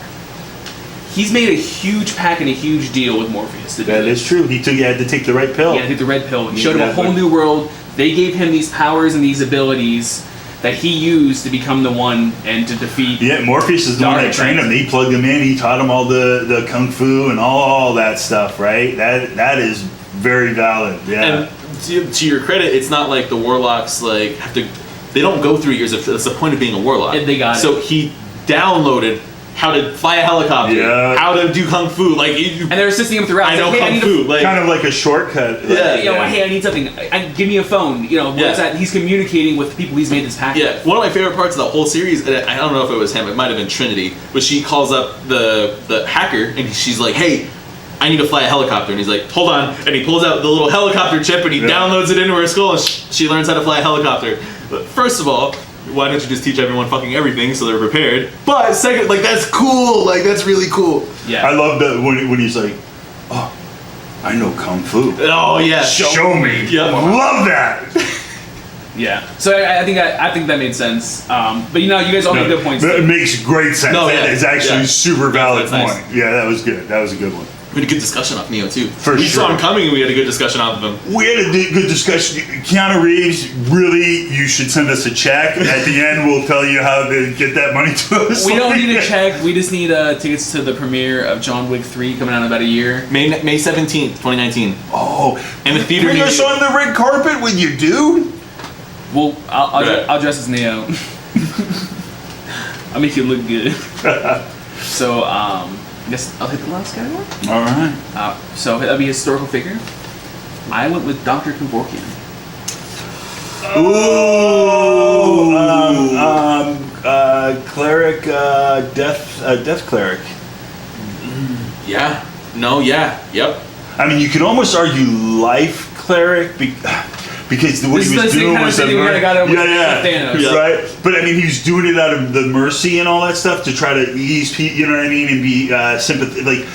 He's made a huge pack and a huge deal with Morpheus to do That this. is true. He had to take the right pill. He had to take the red pill. He showed him a Exactly. whole new world. They gave him these powers and these abilities that he used to become the one and to defeat. Yeah, Morpheus is the one that Dark trained him. He plugged him in. He taught him all the kung fu and all that stuff, right? That is very valid. Yeah. And to your credit, it's not like the warlocks like have to. They don't go through years. That's the point of being a warlock. And they got so it. he downloaded how to fly a helicopter, Yeah. how to do kung fu. Like, And they're assisting him throughout. I It's know like, hey, kung need fu. Like, Kind of like a shortcut. Yeah. hey, I need something. Give me a phone. You know, what's Yeah. that? He's communicating with the people he's made this pact yeah, with. one of my favorite parts of the whole series, and I don't know if it was him, it might have been Trinity, but she calls up the hacker and she's like, hey, I need to fly a helicopter. And he's like, hold on. And he pulls out the little helicopter chip and he downloads it into her skull and she learns how to fly a helicopter. But first of all, why don't you just teach everyone fucking everything so they're prepared? But second, like, that's cool. Like, that's really cool. Yeah. I love that when he's like, oh, I know kung fu. Oh, yeah. Show me. Yep. Love that. Yeah. So I think that made sense. But you know, you guys all made good points. It makes great sense. No, That yeah. is actually Yeah. a super valid That's nice. point. Yeah, that was good. That was a good one. We had a good discussion off Neo, too. sure. We saw him coming and we had a good discussion off of him. We had a good discussion. Keanu Reeves, really, you should send us a check. At the end, we'll tell you how to get that money to us. We don't need a check. We just need tickets to the premiere of John Wick 3 coming out in about a year. May 17th, 2019. Oh, And the theater bring us near- on the red carpet with you, dude. Well, Right. I'll dress as Neo. I'll make you look good. So, I guess I'll hit the last category. All right. So that'll be historical figure. I went with Dr. Kevorkian. Cleric, death cleric. Yeah. No, yeah. Yep. I mean, you could almost argue life cleric because what This he is was the same doing kind of was thing we kinda got over with Thanos. Yeah. right. But I mean, he was doing it out of the mercy and all that stuff to try to ease people. You know what I mean? And be sympathetic. Like,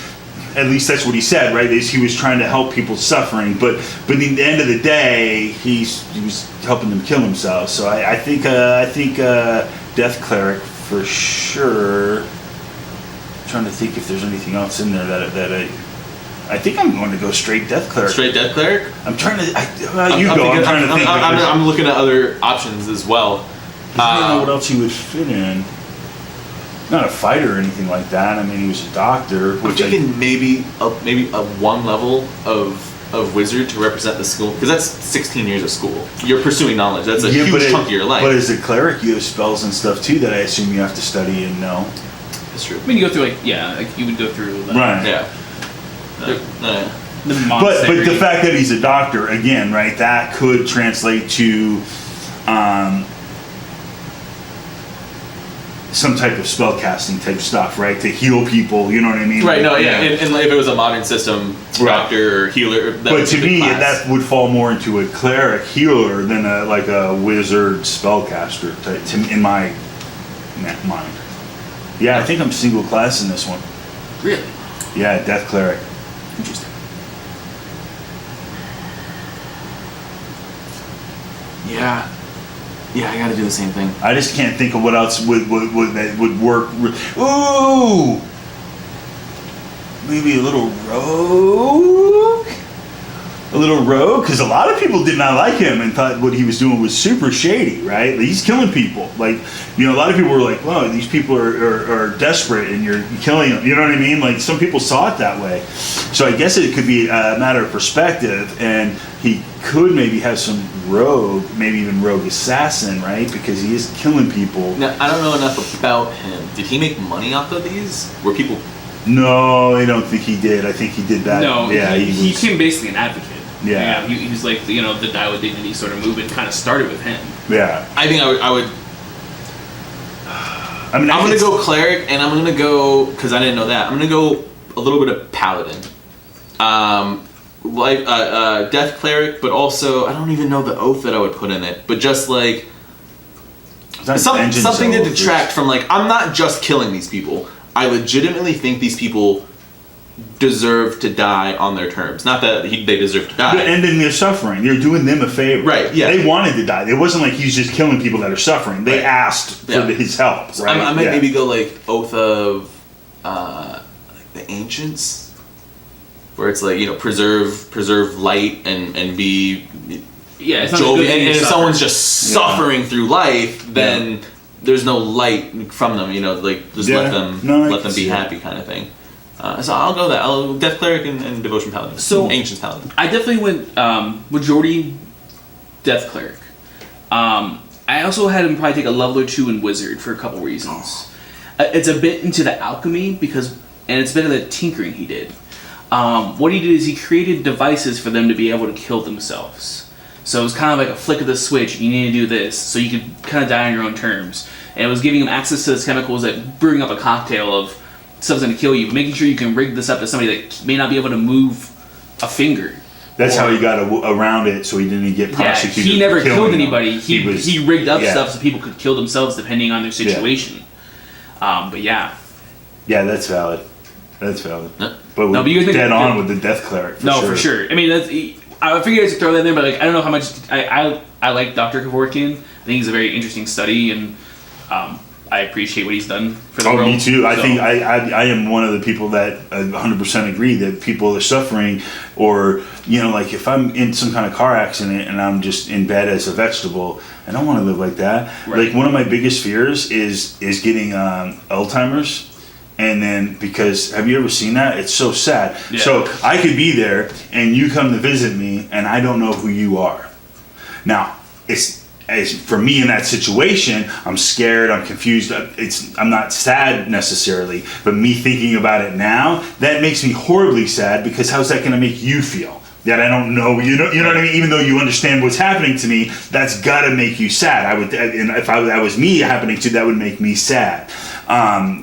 at least that's what he said, right? Is he was trying to help people suffering, but at the end of the day, he was helping them kill themselves. So I think death cleric for sure. I'm trying to think if there's anything else in there that I think I'm going to go straight death cleric. Straight death cleric? I'm trying to. I'm trying to think. I'm looking at other options as well. I don't know what else he would fit in. Not a fighter or anything like that. I mean, he was a doctor. I'm thinking maybe a one level of of wizard to represent the school, because that's 16 years of school. You're pursuing knowledge. That's a huge chunk of your life. But as a cleric, you have spells and stuff too that I assume you have to study and know. That's true. I mean, you go through like you would go through. Right. Yeah. The But the fact that he's a doctor, again, right, that could translate to some type of spell casting type stuff, right? To heal people, you know what I mean? Right, no, Like, yeah. And if it was a modern system, doctor or healer, that but would to be the me, class. that would fall more into a cleric healer than a wizard spellcaster type, in my mind. Yeah, I think I'm single class in this one. Really? Yeah, death cleric. Interesting. Yeah. Yeah, I gotta do the same thing. I just can't think of what else would work. Ooh, maybe a little rogue. A little rogue, because a lot of people did not like him and thought what he was doing was super shady, right? He's killing people. Like, a lot of people were like, "Wow, these people are desperate, and you're killing them." You know what I mean? Like, some people saw it that way. So I guess it could be a matter of perspective, and he could maybe have some rogue, maybe even rogue assassin, right? Because he is killing people. Now, I don't know enough about him. Did he make money off of these? Were people... No, I don't think he did. I think he did that. No, yeah, he became basically an advocate. Yeah. He was like, the Die with Dignity sort of movement kind of started with him. Yeah. I think I would I mean, I'm gonna go cleric, and I'm gonna go, because I didn't know that, I'm gonna go a little bit of paladin. Death cleric, but also, I don't even know the oath that I would put in it, but just like, something to detract from, like, I'm not just killing these people. I legitimately think these people deserve to die on their terms. Not that they deserve to die. But ending their suffering. You're doing them a favor. Right, yeah. They wanted to die. It wasn't like he's just killing people that are suffering. They asked for his help, So right? I might maybe go, like, oath of like the ancients, where it's like, preserve light and be Yeah, it's jovial. not And if someone's just suffering through life, then there's no light from them. Like, just let them be happy, kind of thing. So I'll go that. I'll Death Cleric and Devotion Paladin. So Ancient Paladin. I definitely went majority Death Cleric. I also had him probably take a level or two in Wizard for a couple reasons. It's a bit into the alchemy and it's a bit of the tinkering he did. What he did is he created devices for them to be able to kill themselves. So it was kind of like a flick of the switch. You need to do this, so you could kind of die on your own terms. And it was giving him access to those chemicals that brewing up a cocktail of stuff's going to kill you, making sure you can rig this up to somebody that may not be able to move a finger. That's how he got around it, so he didn't get prosecuted. Yeah, he never for killed them. anybody. He rigged up stuff so people could kill themselves depending on their situation. But yeah. Yeah, that's valid. That's valid. No. But No, but you guys dead make- on with the Death Cleric. For sure. I mean, I figured I should throw that in there, but like, I don't know how much I like Dr. Kevorkian. I think he's a very interesting study, and I appreciate what he's done for the world. Me too. I So- think I am one of the people that 100% agree that people are suffering, or like if I'm in some kind of car accident and I'm just in bed as a vegetable, I don't want to live like that. Right. Like, one of my biggest fears is getting Alzheimer's. And then, because, have you ever seen that? It's so sad. Yeah. So I could be there and you come to visit me and I don't know who you are. Now, as for me in that situation, I'm scared, I'm confused. I'm not sad necessarily, but me thinking about it now, that makes me horribly sad, because how's that going to make you feel? That I don't know, you know what I mean? Even though you understand what's happening to me, that's got to make you sad. And if that was me happening to, that would make me sad.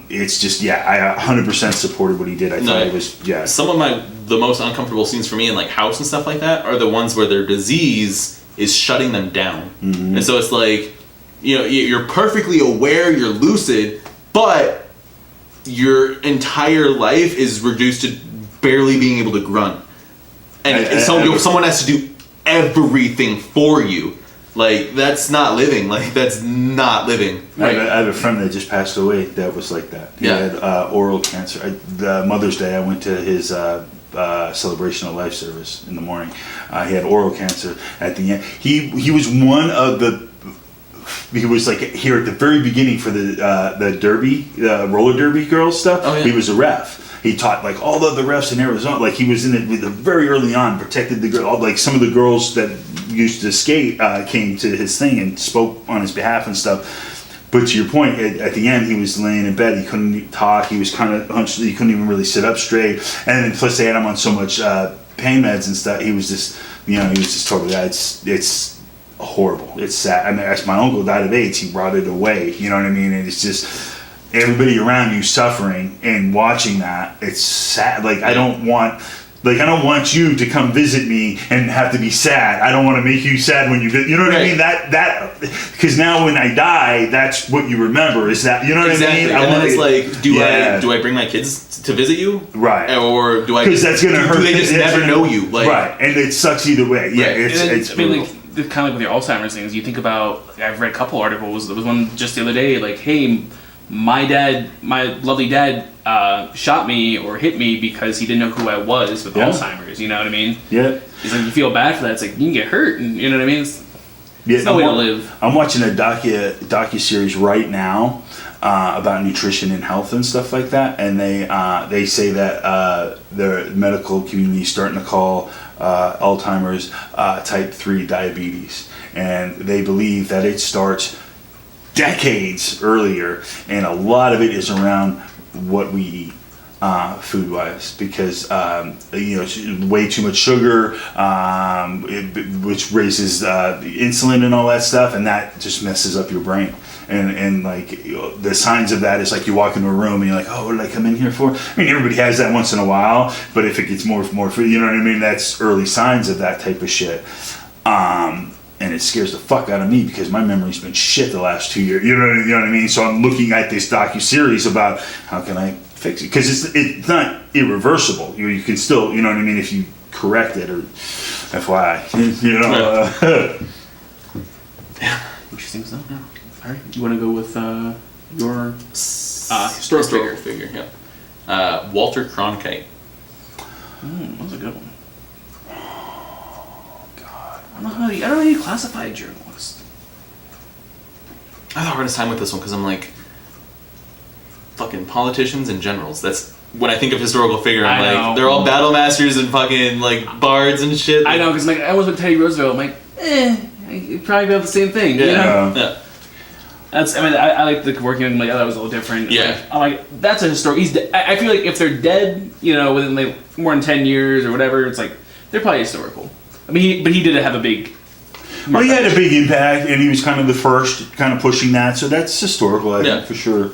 It's just, I 100% supported what he did. I thought it was, Some of the most uncomfortable scenes for me in, like, House and stuff like that are the ones where their disease is shutting them down. Mm-hmm. And so it's like, you're perfectly aware, you're lucid, but your entire life is reduced to barely being able to grunt. And someone has to do everything for you. Like, that's not living. Like, that's not living. Right? I have a friend that just passed away that was like that. He had oral cancer. The Mother's Day, I went to his celebration of life service in the morning. He had oral cancer at the end. He was one of the... He was like here at the very beginning for the derby, roller derby girls stuff. Oh, yeah. He was a ref. he taught like all the other refs in Arizona. Like he was in it with the very early on, protected the girl. Like some of the girls that used to skate came to his thing and spoke on his behalf and stuff. But to your point, at the end, he was laying in bed. He couldn't talk. He was kind of hunched. He couldn't even really sit up straight. And then plus they had him on so much pain meds and stuff. He was just, he was just totally. It's horrible. It's sad. I mean, as my uncle died of AIDS, he brought it away. You know what I mean? And it's just everybody around you suffering and watching that. It's sad. Like I don't want you to come visit me and have to be sad. I don't want to make you sad when you visit. You know what I mean? That because now when I die, that's what you remember. Is that you know what I mean? And then it's like, do I bring my kids to visit you? Right. Or do I? Because that's gonna hurt. Do they just never know you? Like, right. And it sucks either way. Yeah. Right. It's I mean, like kind of like with your Alzheimer's things. You think about. Like, I've read a couple articles. There was one just the other day. Like, hey, my lovely dad. Shot me or hit me because he didn't know who I was with Alzheimer's. You know what I mean? Yeah. It's like you feel bad for that. It's like you can get hurt, and you know what I mean. It's no way to live. I'm watching a docu series right now about nutrition and health and stuff like that, and they say that the medical community is starting to call Alzheimer's type 3 diabetes, and they believe that it starts decades earlier, and a lot of it is around what we eat food wise, because way too much sugar, which raises insulin and all that stuff, and that just messes up your brain. And like the signs of that is like you walk into a room and you're like, oh, what did I come in here for? I mean, everybody has that once in a while, but if it gets more food, you know what I mean? That's early signs of that type of shit. And it scares the fuck out of me because my memory's been shit the last 2 years. You know what I mean? So I'm looking at this docu-series about how can I fix it? Because it's not irreversible. You can still, you know what I mean, if you correct it or FYI. Interesting stuff. Yeah. All right. You want to go with your historical figure? Yeah. Walter Cronkite. That was a good one. I don't know how you classify a journalist. I had the hardest time with this one because I'm like, fucking politicians and generals. That's when I think of historical figure. I'm like, they're all battle masters and fucking like bards and shit. I know, because like I was with Teddy Roosevelt. I'm like, you'd probably about the same thing. Yeah. You know? Yeah. That's. I mean, I like the working. Like, that was a little different. Yeah. Like, I'm like, that's a historic. I feel like if they're dead, within like more than 10 years or whatever, it's like they're probably historical. I mean, but he did have a big. Well, he had a big impact, and he was kind of the first, kind of pushing that. So that's historical, I think, for sure.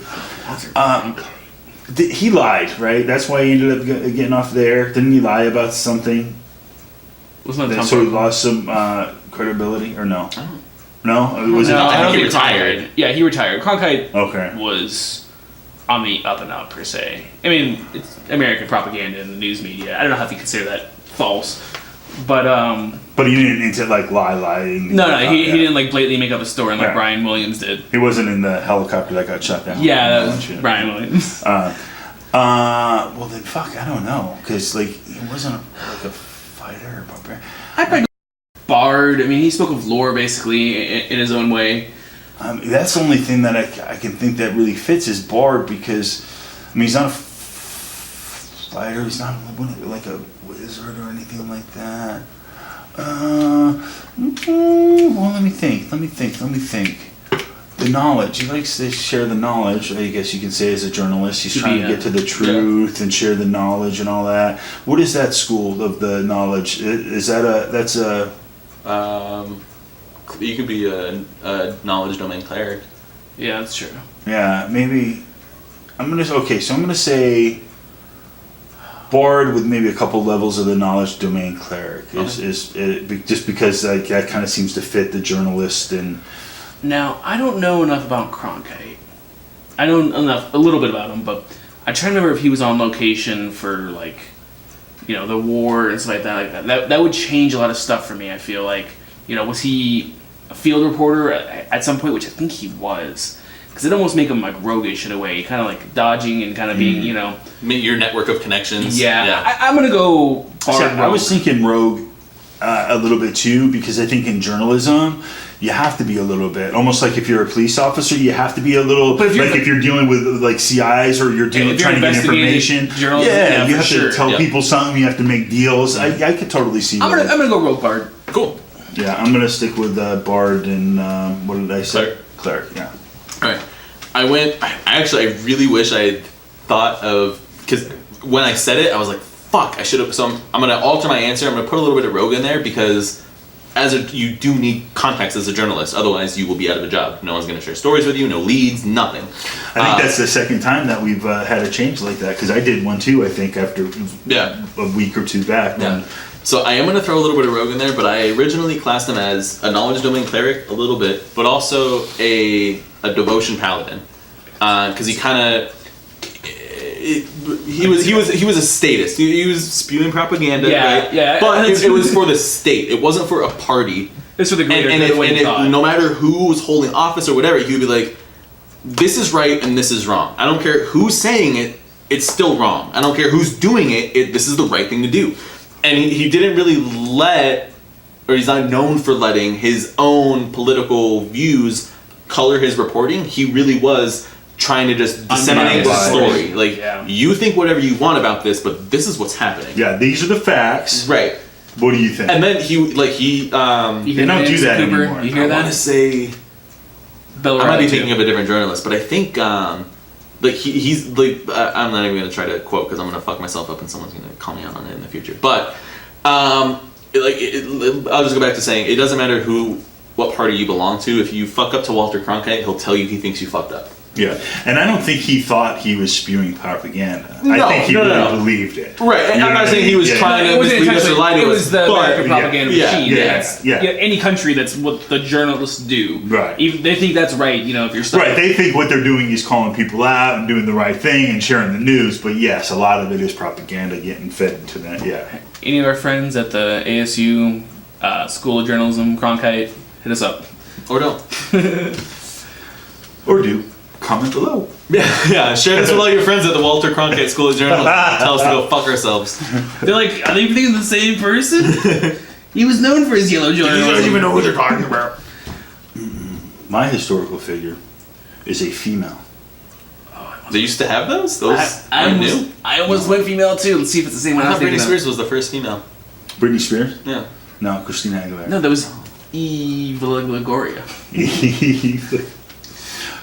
He lied, right? That's why he ended up getting off there. Didn't he lie about something? Wasn't that so he lost some credibility, or no? No, I don't think he retired. Yeah, he retired. Cronkite was on the up and up per se. I mean, it's American propaganda in the news media. I don't know if you consider that false. But he didn't into like lying. No, he didn't like blatantly make up a story like Brian Williams did. He wasn't in the helicopter that got shot down. Yeah, that was Brian Williams. Well then, fuck, I don't know, because like he wasn't like a fighter or barbarian. I probably bard. I mean, he spoke of lore basically in his own way. That's the only thing that I can think that really fits is bard, because I mean he's not a fighter. He's not like a wizard or anything like that. Well, let me think. The knowledge. He likes to share the knowledge. I guess you can say as a journalist, he's trying to get to the truth and share the knowledge and all that. What is that school of the knowledge? Is that that's a? You could be a knowledge domain cleric. Yeah, that's true. Yeah, maybe. I'm gonna say bard with maybe a couple levels of the knowledge domain cleric is just because like that kind of seems to fit the journalist. And now I don't know enough about Cronkite. I know a little bit about him, but I try to remember if he was on location for like, the war and stuff like that. That would change a lot of stuff for me. I feel like, was he a field reporter at some point, which I think he was. Because it almost make him like roguish in a way, kind of like dodging and kind of being, your network of connections. Yeah. I'm gonna go. I was thinking rogue a little bit too, because I think in journalism, you have to be a little bit, almost like if you're a police officer, you have to be a little, but if you're dealing with like CIs or you're trying to get information. Yeah, you have to tell people something, you have to make deals. I could totally see I'm gonna go Rogue Bard. Cool. Yeah, I'm going to stick with Bard and, what did I say? Cleric, yeah. Alright. I really wish I had thought of, because when I said it, I was like, fuck, I should have, so I'm going to alter my answer. I'm going to put a little bit of rogue in there because you do need context as a journalist, otherwise you will be out of a job. No one's going to share stories with you, no leads, nothing. I think that's the second time that we've had a change like that, because I did one too, I think, after a week or two back. Yeah. So I am going to throw a little bit of rogue in there, but I originally classed him as a knowledge domain cleric a little bit, but also a devotion paladin, because he kind of he was a statist. He was spewing propaganda, right? Yeah. But it was for the state. It wasn't for a party. It's for the greater and no matter who was holding office or whatever, he would be like, "This is right and this is wrong. I don't care who's saying it. It's still wrong. I don't care who's doing it. This is the right thing to do." And he didn't really he's not known for letting his own political views color his reporting. He really was trying to just disseminate the story. Like, you think whatever you want about this, but this is what's happening. Yeah, these are the facts. Right. What do you think? And then they don't do that anymore. You hear that? I want to say, I might be thinking of a different journalist, but I think he's like, I'm not even going to try to quote because I'm going to fuck myself up and someone's going to call me out on it in the future. But I'll just go back to saying it doesn't matter what party you belong to. If you fuck up to Walter Cronkite, he'll tell you he thinks you fucked up. Yeah, and I don't think he thought he was spewing propaganda. I think he really believed it. Right, and I'm not saying he was trying to mislead us or lie to us. It was the American propaganda machine. Yeah. Any country, that's what the journalists do. Right. Even, they think that's right, if you're stuck. Right, they think what they're doing is calling people out and doing the right thing and sharing the news, but yes, a lot of it is propaganda getting fed into that, Any of our friends at the ASU School of Journalism, Cronkite, hit us up. Or don't. Or do. Comment below. Yeah. Share this with all your friends at the Walter Cronkite School of Journalism. Tell us to go fuck ourselves. They're like, are they thinking the same person? He was known for his yellow journalism. You don't even know what they're talking about. My historical figure is a female. They used to have those? I knew. I almost went female too. Let's see if it's the same one. I thought Britney Spears was the first female. Britney Spears? Yeah. No, Christina Aguilera. No, that was Eva Longoria.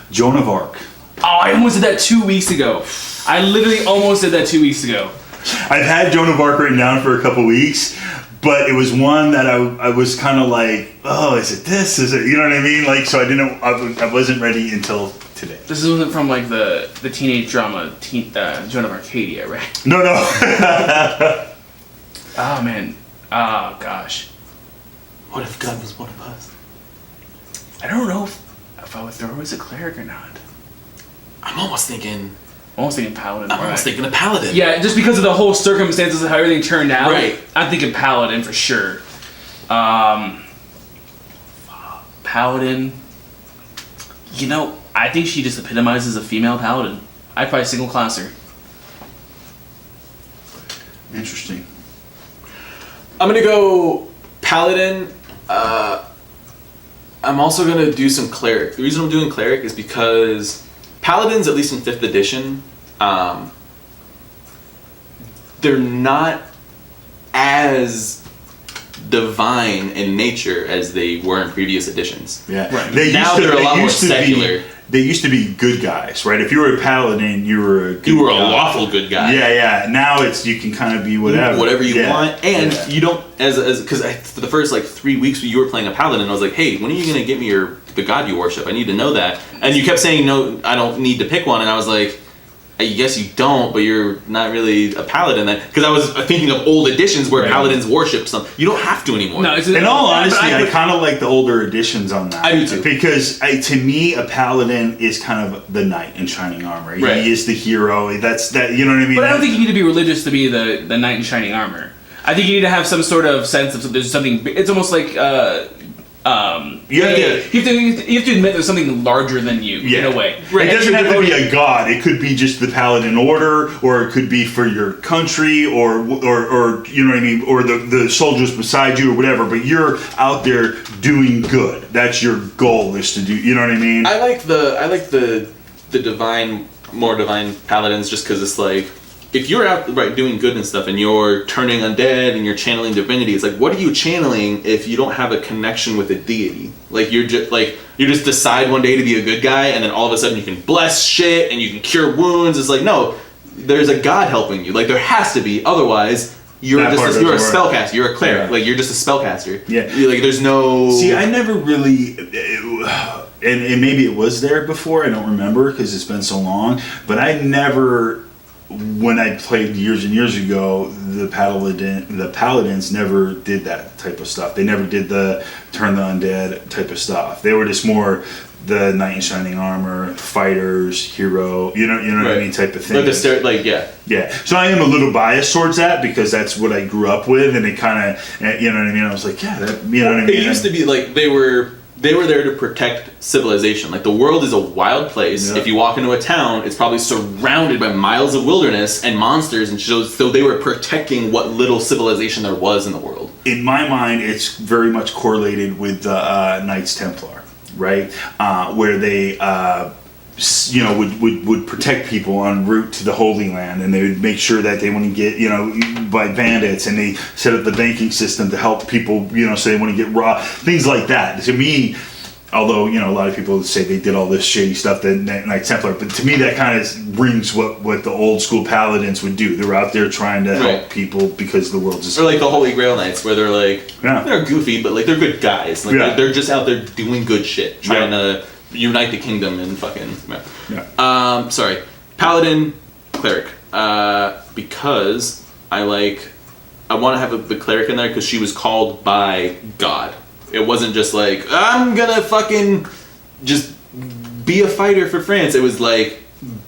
Joan of Arc. Oh, I almost did that 2 weeks ago. I literally almost did that 2 weeks ago. I've had Joan of Arc written down for a couple weeks, but it was one that I was kind of like, oh, is it this? Is it, you know what I mean? Like, so I wasn't ready until today. This wasn't from like the teenage drama, Joan of Arcadia, right? No. Oh man. Oh gosh. What if God was one of us? I don't know if I would throw her as a cleric or not. I'm almost thinking paladin. I'm almost thinking a paladin. Yeah, just because of the whole circumstances of how everything turned out. Right. I'm thinking paladin for sure. Paladin. I think she just epitomizes a female paladin. I'd probably single class her. Interesting. I'm gonna go paladin. I'm also gonna do some cleric. The reason I'm doing cleric is because paladins, at least in 5th edition, they're not as divine in nature as they were in previous editions. Yeah. Right. They're a lot more secular. They used to be good guys, right? If you were a paladin, you were a good You were guy. a lawful good guy. Yeah. Now you can kind of be whatever you want, and you don't because for the first 3 weeks you were playing a paladin, I was like, hey, when are you gonna give me the god you worship? I need to know that. And you kept saying no, I don't need to pick one, and I was like, I guess you don't, but you're not really a paladin then, because I was thinking of old editions where paladins worship something. You don't have to anymore. No, in all honesty, I kind of like the older editions on that. I do too. Because to me, a paladin is kind of the knight in shining armor. Right. He is the hero. That's that. You know what I mean? But I don't think you need to be religious to be the knight in shining armor. I think you need to have some sort of sense of there's something. It's almost like You have you have to admit there's something larger than you in a way. Right. It doesn't have to be a god. It could be just the Paladin Order, or it could be for your country, or you know what I mean, or the soldiers beside you, or whatever. But you're out there doing good. That's your goal, is to do. You know what I mean? I like the more divine paladins, just because it's like, if you're out doing good and stuff, and you're turning undead and you're channeling divinity, it's like, what are you channeling if you don't have a connection with a deity? Like, you just decide one day to be a good guy, and then all of a sudden you can bless shit and you can cure wounds. It's like, no, there's a god helping you. Like, there has to be, otherwise you're a spellcaster. You're a cleric. Yeah. Like, you're just a spellcaster. Yeah. Like, there's no. See, I never really. And maybe it was there before. I don't remember because it's been so long. But I never. When I played years and years ago, the paladins never did that type of stuff. They never did the turn the undead type of stuff. They were just more the knight in shining armor, fighters, hero, you know what I mean, type of thing. Yeah. So I am a little biased towards that because that's what I grew up with, and it kind of, you know what I mean. I was like, yeah, that, you know what I mean. It used to be like they were there to protect civilization. Like, the world is a wild place. If you walk into a town, it's probably surrounded by miles of wilderness and monsters, and so they were protecting what little civilization there was in the world. In my mind, it's very much correlated with the Knights Templar, right? Where they would protect people en route to the Holy Land, and they would make sure that they wouldn't get by bandits, and they set up the banking system to help people, so they wouldn't get robbed, things like that. To me, although a lot of people say they did all this shady stuff, the Knights Templar, but to me that kind of rings what the old school paladins would do. They're out there trying to help people because the world is. Or like the Holy Grail Knights, where they're like, they're goofy, but like they're good guys. Like they're just out there doing good shit, trying to unite the kingdom and fucking. Sorry, Paladin, cleric, because I want to have the cleric in there because she was called by God. It wasn't just like, I'm gonna fucking just be a fighter for France. It was like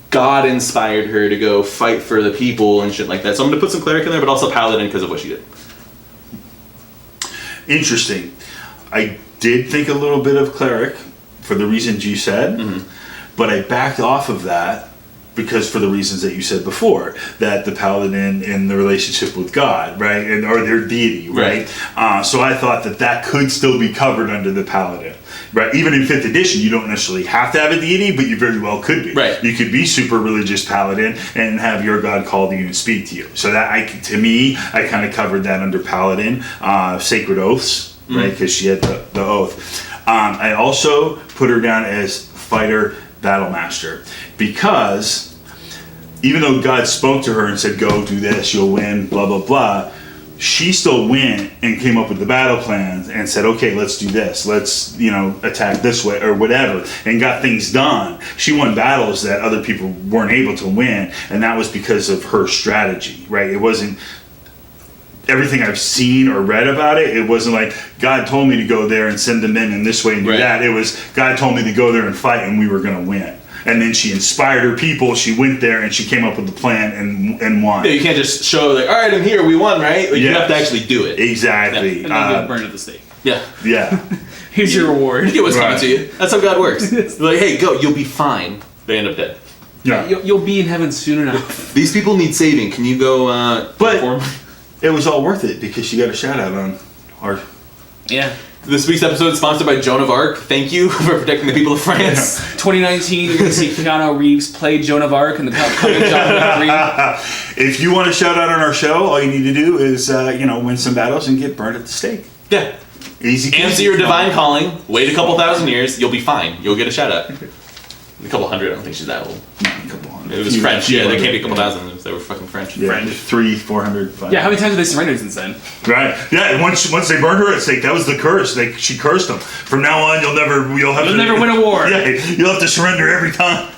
God inspired her to go fight for the people and shit like that. So I'm gonna put some cleric in there, but also paladin because of what she did. Interesting. I did think a little bit of cleric for the reasons you said, but I backed off of that because for the reasons that you said before, that the paladin and the relationship with God, right, or their deity, right? So I thought that could still be covered under the paladin, right? Even in 5th edition, you don't necessarily have to have a deity, but you very well could be. Right. You could be super religious paladin and have your God call to you and speak to you. So that, to me, I kind of covered that under paladin. Sacred oaths, right, because she had the oath. I also put her down as fighter battle master because even though God spoke to her and said, go do this, you'll win, blah, blah, blah, she still went and came up with the battle plans and said, okay, let's do this. Let's, attack this way or whatever, and got things done. She won battles that other people weren't able to win, and that was because of her strategy, right? It wasn't everything I've seen or read about it. It wasn't like God told me to go there and send them in this way and do that. It was God told me to go there and fight, and we were going to win. And then she inspired her people. She went there and she came up with the plan and won. Yeah, you can't just show like, all right, I'm here, we won, right? Like, you have to actually do it. Exactly. And then get burned at the stake. Yeah. Here's your reward. You get what's coming to you. That's how God works. Like, hey, go, you'll be fine. They end up dead. Yeah. You'll be in heaven soon enough. These people need saving. Can you go but it was all worth it because she got a shout out on our. Yeah. This week's episode is sponsored by Joan of Arc. Thank you for protecting the people of France. 2019, you're going to see Keanu Reeves play Joan of Arc in the upcoming John Wick 3. If you want a shout out on our show, all you need to do is, win some battles and get burned at the stake. Yeah. Easy. Answer your divine calling. Wait a couple thousand years. You'll be fine. You'll get a shout out. A couple hundred. I don't think she's that old. A couple hundred. It was French. Yeah, they can't be a couple thousand. They were fucking French. Yeah, French. 300, 400. 500. Yeah, how many times have they surrendered since then? Right. Yeah, and once they burned her at stake, that was the curse. She cursed them. From now on, you'll never win a war. Yeah, you'll have to surrender every time.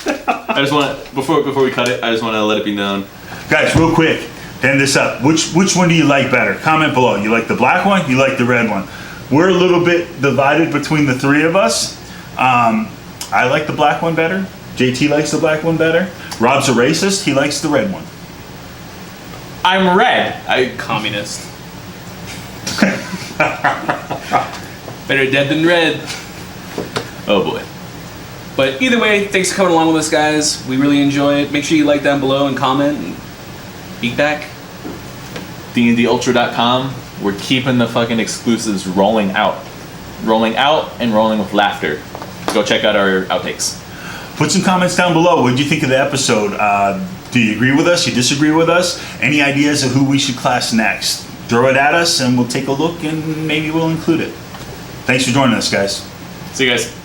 I just want to, before we cut it, I just want to let it be known. Guys, real quick, end this up. Which one do you like better? Comment below. You like the black one? You like the red one? We're a little bit divided between the three of us. I like the black one better. JT likes the black one better. Rob's a racist. He likes the red one. I'm red. Communist. Better dead than red. Oh boy. But either way, thanks for coming along with us, guys. We really enjoy it. Make sure you like down below and comment and feedback. DNDultra.com. We're keeping the fucking exclusives rolling out and rolling with laughter. Go check out our outtakes. Put some comments down below. What did you think of the episode? Do you agree with us? You disagree with us? Any ideas of who we should class next? Throw it at us and we'll take a look and maybe we'll include it. Thanks for joining us, guys. See you guys.